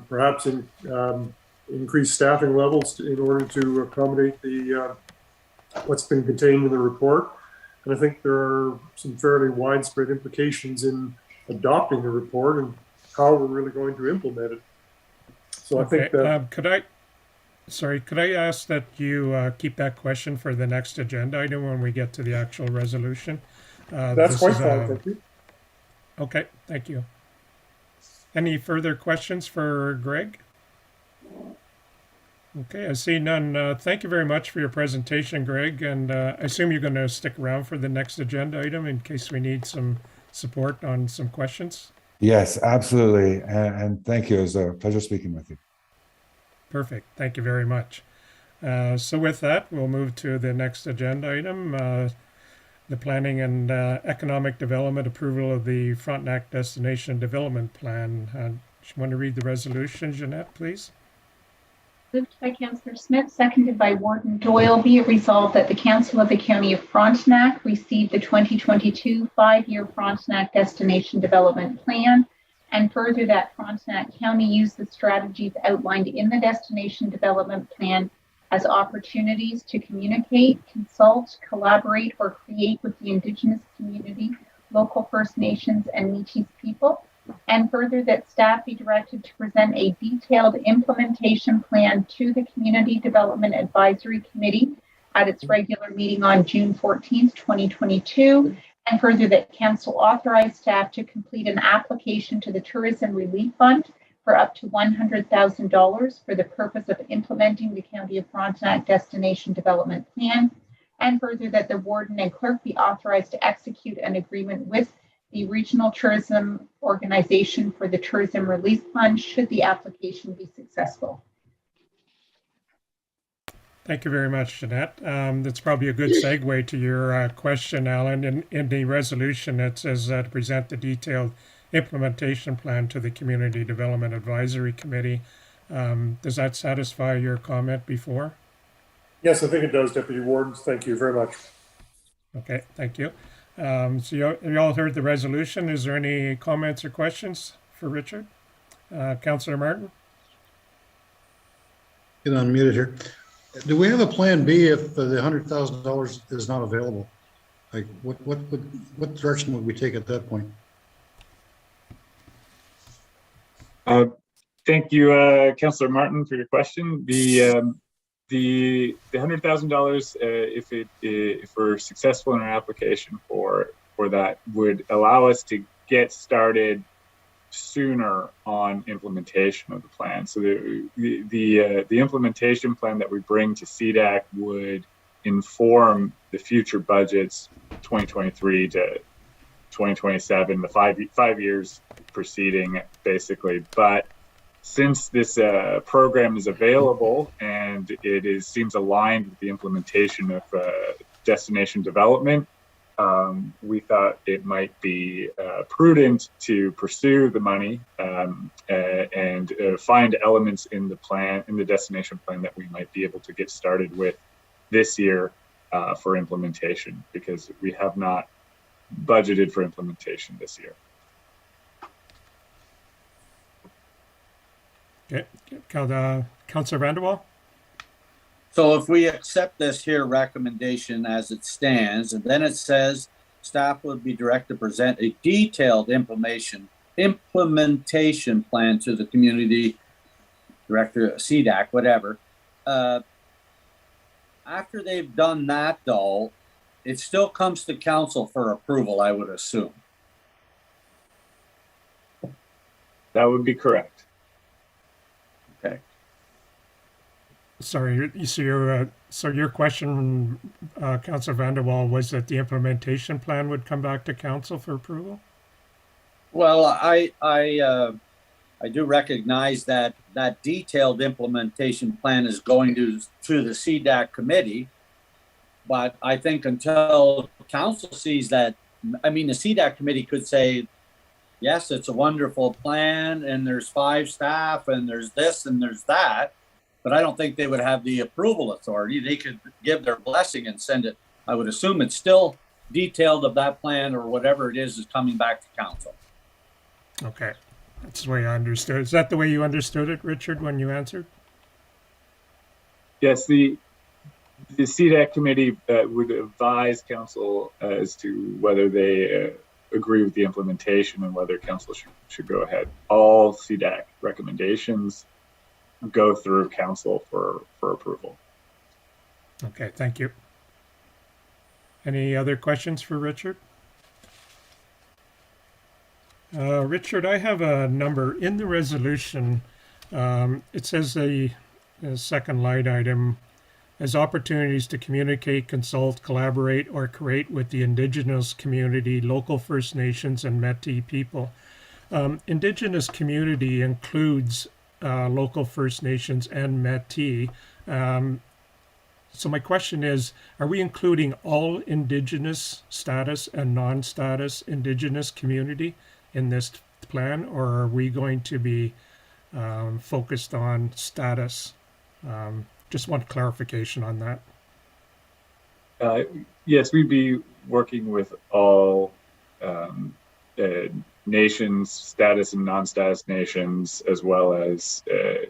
perhaps increase staffing levels in order to accommodate what's been contained in the report. And I think there are some fairly widespread implications in adopting the report and how we're really going to implement it. So I think that could I ask that you keep that question for the next agenda item when we get to the actual resolution? That's this quite is, fine, thank you. Okay, thank you. Any further questions for Greg? Okay, I see none. Thank you very much for your presentation, Greg, and I assume you're going to stick around for the next agenda item in case we need some support on some questions. Yes, absolutely. And thank you. It was a pleasure speaking with you. Perfect. Thank you very much. So with that, we'll move to the next agenda item, the Planning and Economic Development approval of the Frontenac Destination Development Plan. Do you want to read the resolution, Jeanette, please? Moved by Councillor Smith, seconded by Warden Doyle. Be it resolved that the Council of the County of Frontenac received the 2022 5-year Frontenac Destination Development Plan, and further that Frontenac County use the strategies outlined in the Destination Development Plan as opportunities to communicate, consult, collaborate, or create with the Indigenous community, local First Nations, and Métis people. And further that staff be directed to present a detailed implementation plan to the Community Development Advisory Committee at its regular meeting on June 14th, 2022. And further that Council authorize staff to complete an application to the Tourism Relief Fund for up to $100,000 for the purpose of implementing the County of Frontenac Destination Development Plan. And further that the Warden and Clerk be authorized to execute an agreement with the Regional Tourism Organization for the Tourism Relief Fund should the application be successful. Thank you very much, Jeanette. That's probably a good segue to your question, Alan. In the resolution, it says to present the detailed implementation plan to the Community Development Advisory Committee. Does that satisfy your comment before? Yes, I think it does, Deputy Wardens. Thank you very much. Okay, thank you. So you all heard the resolution. Is there any comments or questions for Richard? Councillor Martin? Get unmuted here. Do we have a plan B if the $100,000 is not available? Like what direction would we take at that point? Thank you, Councillor Martin, for your question. The $100,000, if we're successful in our application for that, would allow us to get started sooner on implementation of the plan. So the implementation plan that we bring to CDAC would inform the future budgets 2023 to 2027, the five years preceding, basically. But since this program is available and it seems aligned with the implementation of destination development, we thought it might be prudent to pursue the money and find elements in the plan, in the destination plan, that we might be able to get started with this year for implementation, because we have not budgeted for implementation this year. Okay, Councillor Vanderwall? So if we accept this here recommendation as it stands, and then it says staff would be directed to present a detailed implementation plan to the community director, CDAC, whatever. After they've done that, though, it still comes to council for approval, I would assume. That would be correct. Okay. Sorry, so your question, Councillor Vanderwall, was that the implementation plan would come back to council for approval? Well, I do recognize that detailed implementation plan is going to the CDAC committee, but I think until council sees that, I mean, the CDAC committee could say, yes, it's a wonderful plan, and there's 5 staff, and there's this, and there's that. But I don't think they would have the approval authority. They could give their blessing and send it. I would assume it's still detailed of that plan or whatever it is coming back to council. Okay, that's the way I understood. Is that the way you understood it, Richard, when you answered? Yes, the CDAC committee would advise council as to whether they agree with the implementation and whether council should go ahead. All CDAC recommendations go through council for approval. Okay, thank you. Any other questions for Richard? Richard, I have a number in the resolution. It says a second line item as opportunities to communicate, consult, collaborate, or create with the Indigenous community, local First Nations, and Métis people. Indigenous community includes local First Nations and Métis. So my question is, are we including all Indigenous status and non-status Indigenous community in this plan, or are we going to be focused on status? Just want clarification on that. Yes, we'd be working with all nations, status and non-status nations, as well as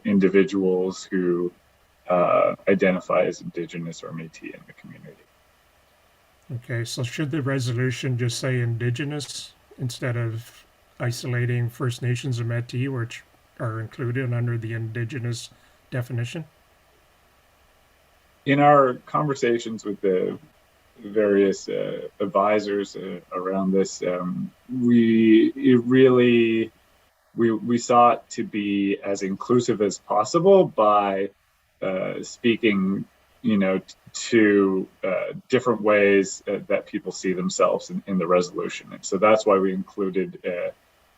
individuals who identify as Indigenous or Métis in the community. Okay, so should the resolution just say Indigenous instead of isolating First Nations or Métis, which are included under the Indigenous definition? In our conversations with the various advisors around this, we sought to be as inclusive as possible by speaking, to different ways that people see themselves in the resolution. And so that's why we included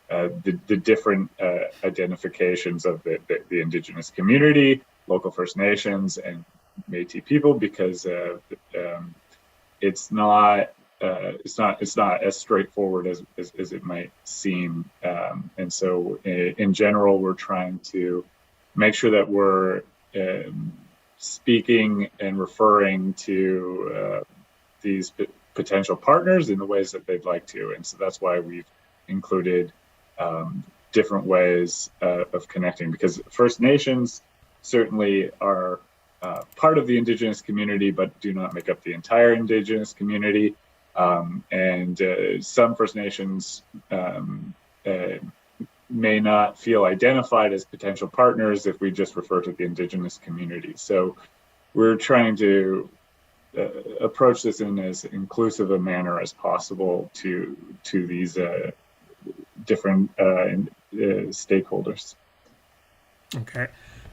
the different identifications of the Indigenous community, local First Nations, and Métis people, because it's not as straightforward as it might seem. And so in general, we're trying to make sure that we're speaking and referring to these potential partners in the ways that they'd like to. And so that's why we've included different ways of connecting, because First Nations certainly are part of the Indigenous community, but do not make up the entire Indigenous community. And some First Nations may not feel identified as potential partners if we just refer to the Indigenous community. So we're trying to approach this in as inclusive a manner as possible to these different stakeholders. Okay.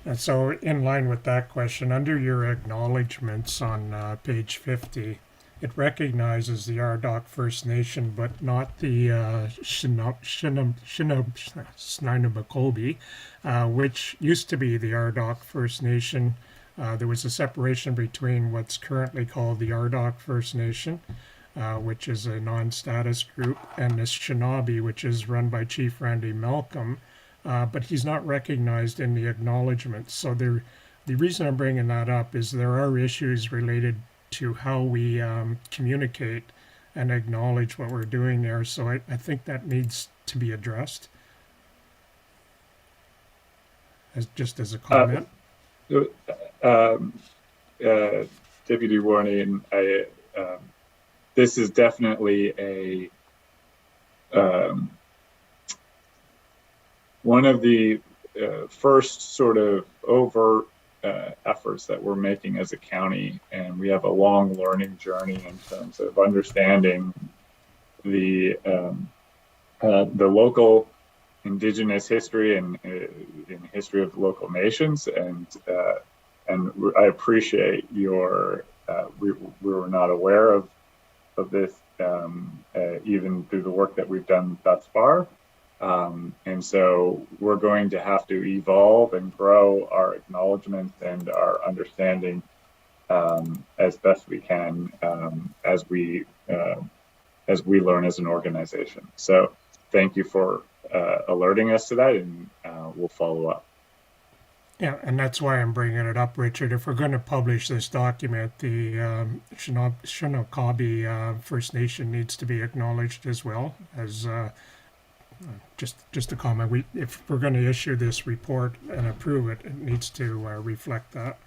And so in line with that question, under your acknowledgements on page 50, it recognizes the Ardoch First Nation, but not the Sninabacobi, which used to be the Ardoch First Nation. There was a separation between what's currently called the Ardoch First Nation, which is a non-status group, and the Shinabi, which is run by Chief Randy Malcolm. But he's not recognized in the acknowledgement. So the reason I'm bringing that up is there are issues related to how we communicate and acknowledge what we're doing there. So I think that needs to be addressed. Just as a comment. Deputy Warning, this is definitely one of the first sort of overt efforts that we're making as a county, and we have a long learning journey in terms of understanding the local Indigenous history and in history of local nations, and I appreciate your. We were not aware of this even through the work that we've done thus far. And so we're going to have to evolve and grow our acknowledgement and our understanding as best we can as we learn as an organization. So thank you for alerting us to that, and we'll follow up. Yeah, and that's why I'm bringing it up, Richard. If we're going to publish this document, the Shinnecock First Nation needs to be acknowledged as well as just a comment. If we're going to issue this report and approve it, it needs to reflect that.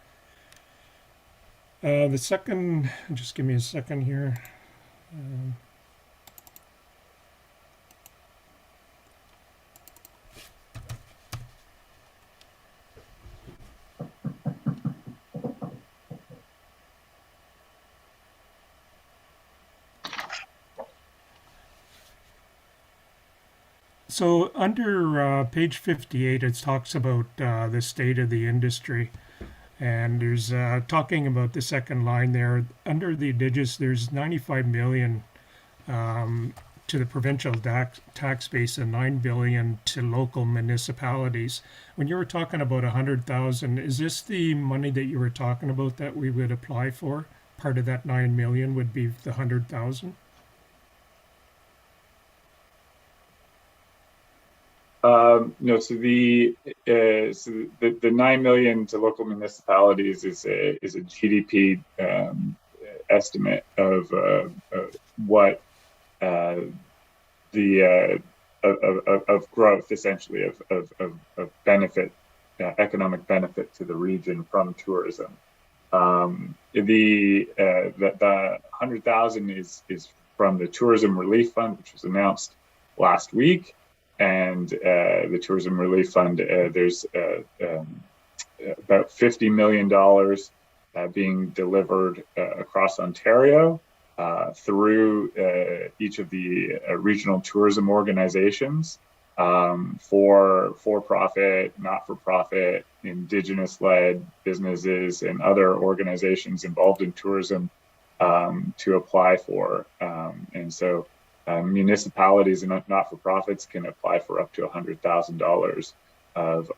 The second, just give me a second here. So under page 58, it talks about the state of the industry. And there's talking about the second line there. Under the digits, there's 95 million to the provincial tax base and 9 billion to local municipalities. When you were talking about 100,000, is this the money that you were talking about that we would apply for? Part of that 9 million would be the 100,000? No, so the 9 million to local municipalities is a GDP estimate of what of growth, essentially, of benefit, economic benefit to the region from tourism. The 100,000 is from the Tourism Relief Fund, which was announced last week. And the Tourism Relief Fund, there's about $50 million being delivered across Ontario through each of the regional tourism organizations for-profit, not-for-profit, Indigenous-led businesses and other organizations involved in tourism to apply for. And so municipalities and not-for-profits can apply for up to $100,000 of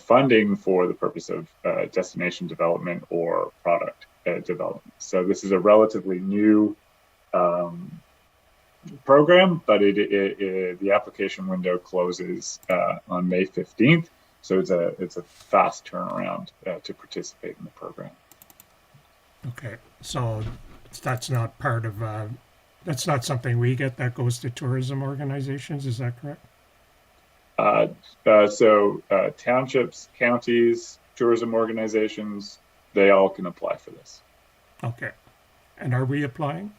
funding for the purpose of destination development or product development. So this is a relatively new program, but the application window closes on May 15th. So it's a fast turnaround to participate in the program. Okay, so that's not part of that's not something we get, that goes to tourism organizations, is that correct? So townships, counties, tourism organizations, they all can apply for this. Okay. And are we applying?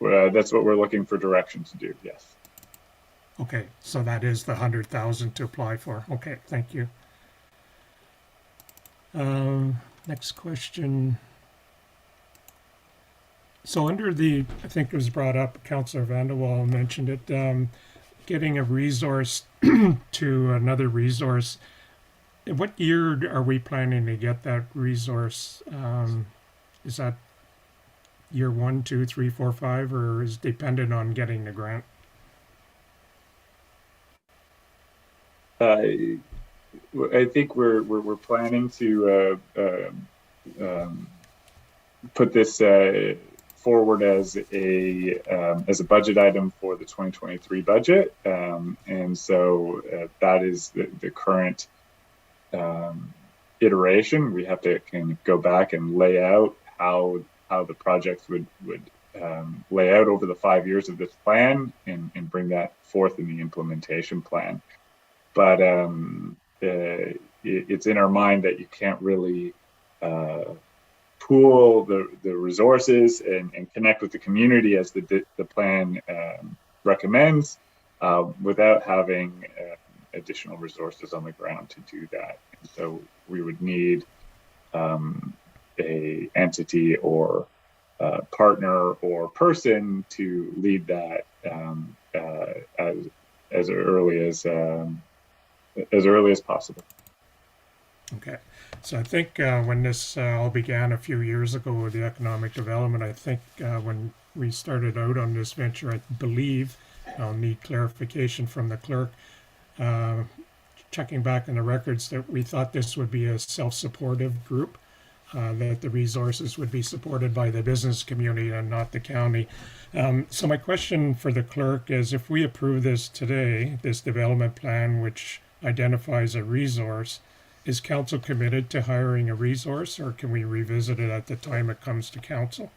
That's what we're looking for direction to do, yes. Okay, so that is the 100,000 to apply for. Okay, thank you. Next question. So under I think it was brought up, Councillor Vanderwall mentioned it, getting a resource to another resource. What year are we planning to get that resource? Is that year 1, 2, 3, 4, 5, or is it dependent on getting the grant? I think we're planning to put this forward as a budget item for the 2023 budget, and so that is the current iteration. We have to kind of go back and lay out how the projects would lay out over the 5 years of this plan and bring that forth in the implementation plan. But it's in our mind that you can't really pool the resources and connect with the community as the plan recommends without having additional resources on the ground to do that. And so we would need a entity or partner or person to lead that as early as possible. Okay, so I think when this all began a few years ago with the economic development, I think when we started out on this venture, I believe, I'll need clarification from the clerk, checking back in the records, that we thought this would be a self-supportive group, that the resources would be supported by the business community and not the county. So my question for the clerk is, if we approve this today, this development plan, which identifies a resource, is council committed to hiring a resource, or can we revisit it at the time it comes to council?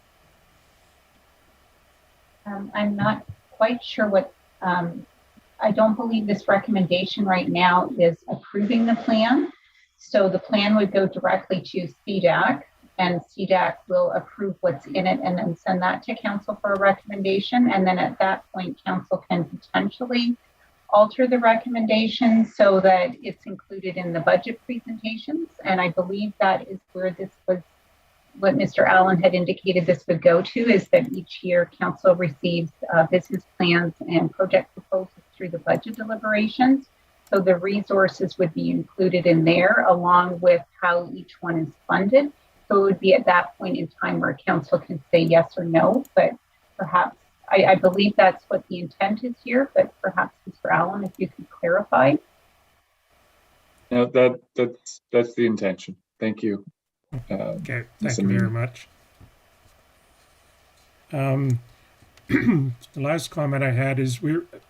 I'm not quite sure what, I don't believe this recommendation right now is approving the plan. So the plan would go directly to CDAC, and CDAC will approve what's in it and then send that to council for a recommendation. And then at that point, council can potentially alter the recommendation so that it's included in the budget presentations. And I believe that is where this was what Mr. Allen had indicated this would go to is that each year council receives business plans and project proposals through the budget deliberations. So the resources would be included in there along with how each one is funded. So it would be at that point in time where council can say yes or no, but perhaps, I believe that's what the intent is here, but perhaps Mr. Allen, if you could clarify. No, that's the intention. Thank you. Okay, Ms. thank you very Amin. much. The last comment I had is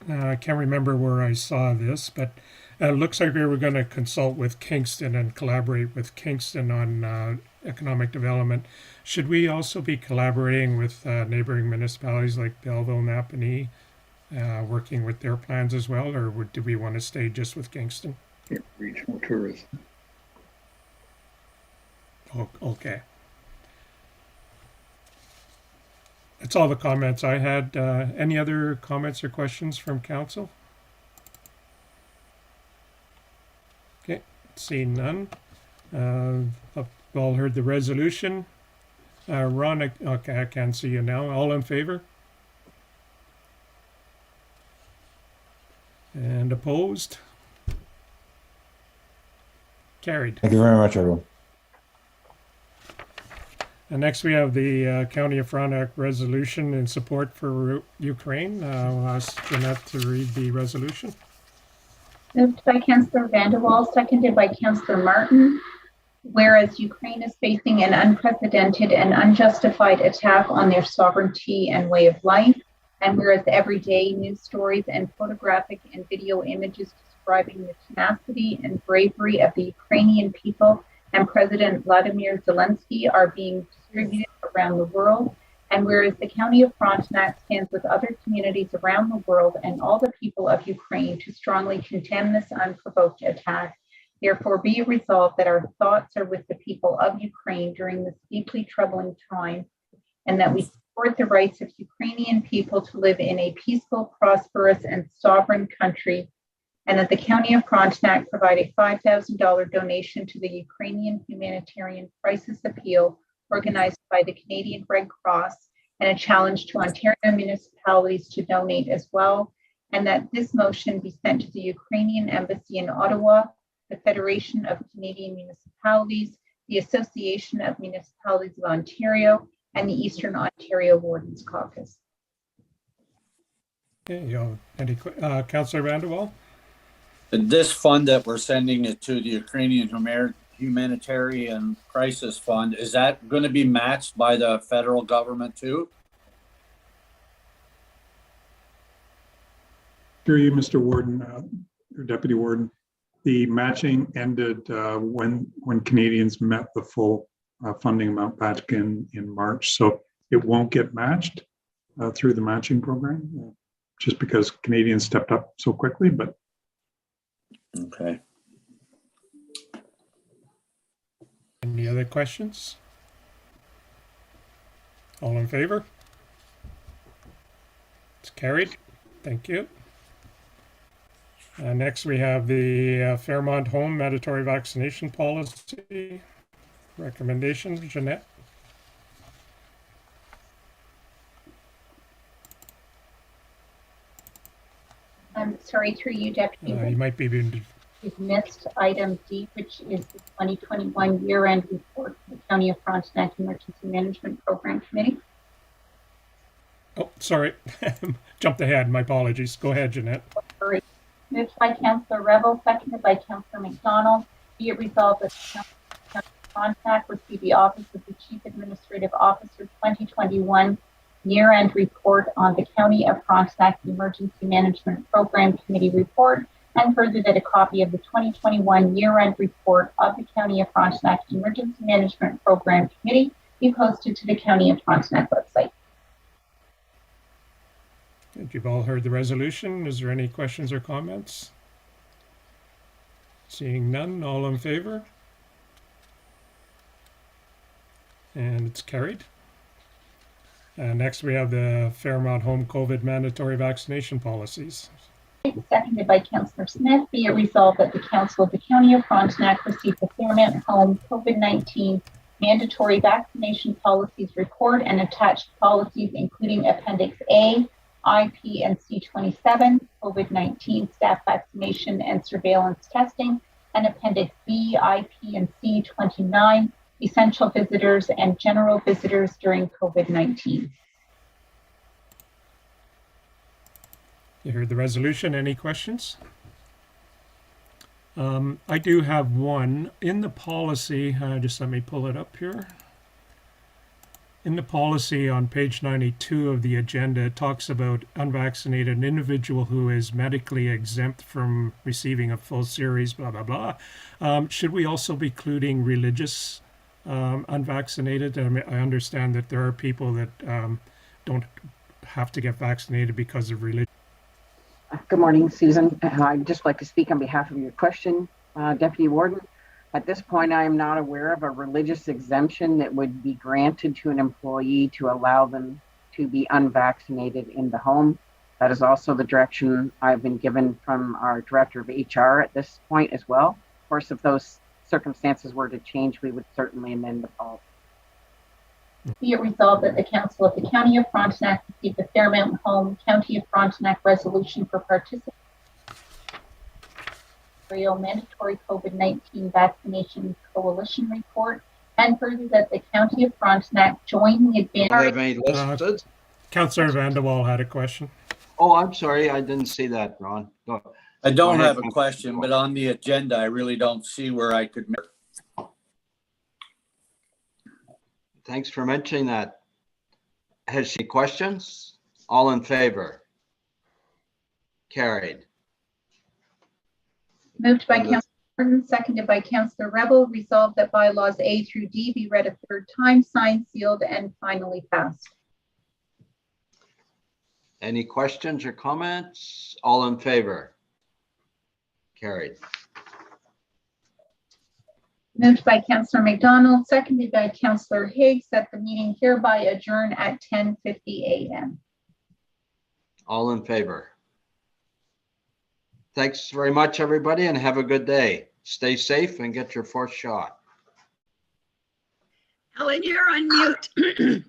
I can't remember where I saw this, but it looks like we were going to consult with Kingston and collaborate with Kingston on economic development. Should we also be collaborating with neighboring municipalities like Belleville, Napanee, working with their plans as well, or do we want to stay just with Kingston? Yeah, regional tourism. Oh, okay. That's all the comments I had. Any other comments or questions from council? Okay, seeing none. I've all heard the resolution. Ron, okay, I can see you now. All in favor? And opposed? Carried. Thank you very much, everyone. And next we have the County of Frontenac resolution in support for Ukraine. I'll ask Jeanette to read the resolution. Moved by Councillor Vanderwall, seconded by Councillor Martin. Whereas Ukraine is facing an unprecedented and unjustified attack on their sovereignty and way of life, and whereas every day news stories and photographic and video images describing the tenacity and bravery of the Ukrainian people and President Vladimir Zelensky are being distributed around the world, and whereas the County of Frontenac stands with other communities around the world and all the people of Ukraine to strongly condemn this unprovoked attack, therefore be it resolved that our thoughts are with the people of Ukraine during this deeply troubling time, and that we support the rights of Ukrainian people to live in a peaceful, prosperous, and sovereign country, and that the County of Frontenac provide a $5,000 donation to the Ukrainian Humanitarian Crisis Appeal organized by the Canadian Red Cross, and a challenge to Ontario municipalities to donate as well, and that this motion be sent to the Ukrainian Embassy in Ottawa, the Federation of Canadian Municipalities, the Association of Municipalities of Ontario, and the Eastern Ontario Wardens Caucus. Okay, Councillor Vanderwall? This fund that we're sending it to the Ukrainian Humanitarian Crisis Fund, is that going to be matched by the federal government too? Through you, Mr. Warden, or Deputy Warden, the matching ended when Canadians met the full funding amount back in March. So it won't get matched through the matching program, just because Canadians stepped up so quickly, but. Okay. Any other questions? All in favor? It's carried. Thank you. Next, we have the Fairmont Home Mandatory Vaccination Policy recommendations. Jeanette? I'm sorry, through you, Deputy. You might be being... You've missed item D, which is the 2021 year-end report for the County of Frontenac Emergency Management Program Committee. Oh, sorry. Jumped ahead. My apologies. Go ahead, Jeanette. Sorry. Moved by Councillor Revel, seconded by Councillor McDonald. Be it resolved that the County of Frontenac receive the Office of the Chief Administrative Officer 2021 year-end report on the County of Frontenac Emergency Management Program Committee report, and further that a copy of the 2021 year-end report of the County of Frontenac Emergency Management Program Committee be posted to the County of Frontenac website. You've all heard the resolution. Is there any questions or comments? Seeing none, all in favor? And it's carried. Next, we have the Fairmont Home COVID mandatory vaccination policies. Seconded by Councillor Smith. Be it resolved that the Council of the County of Frontenac receive the Fairmont Home COVID-19 mandatory vaccination policies report and attached policies, including Appendix A, IP, and C27, COVID-19 staff vaccination and surveillance testing, and Appendix B, IP, and C29, essential visitors and general visitors during COVID-19. You heard the resolution. Any questions? I do have one. In the policy, just let me pull it up here. In the policy on page 92 of the agenda, it talks about unvaccinated, an individual who is medically exempt from receiving a full series, blah, blah, blah. Should we also be including religious unvaccinated? I understand that there are people that don't have to get vaccinated because of religion. Good morning, Susan. I'd just like to speak on behalf of your question, Deputy Warden. At this point, I am not aware of a religious exemption that would be granted to an employee to allow them to be unvaccinated in the home. That is also the direction I've been given from our Director of HR at this point as well. Of course, if those circumstances were to change, we would certainly amend the policy. Be it resolved that the Council of the County of Frontenac received the Fairmount Home County of Frontenac resolution for participation mandatory COVID-19 vaccination coalition report, and further that the County of Frontenac join the advance. Have any listed? Councillor Vanderwall had a question. Oh, I'm sorry. I didn't see that, Ron. Go. I don't Go ahead. have a question, but on the agenda, I really don't see where I could. Thanks for mentioning that. Has she questions? All in favor? Carried. Moved by Councillor Martin, seconded by Councillor Rebel. Resolved that bylaws A through D be read a third time, signed, sealed, and finally passed. Any questions or comments? All in favor? Carried. Moved by Councillor McDonald, seconded by Councillor Higgs, that the meeting hereby adjourn at 10:50 a.m. All in favor? Thanks very much, everybody, and have a good day. Stay safe and get your fourth shot. Alan, you're on mute.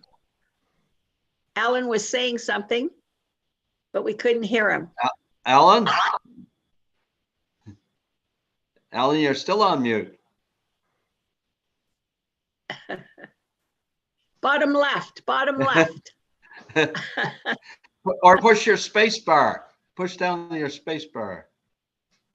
Alan was saying something, but we couldn't hear him. Alan? Alan, you're still on mute. Bottom left, bottom left. Or push your space bar. Push down your space bar.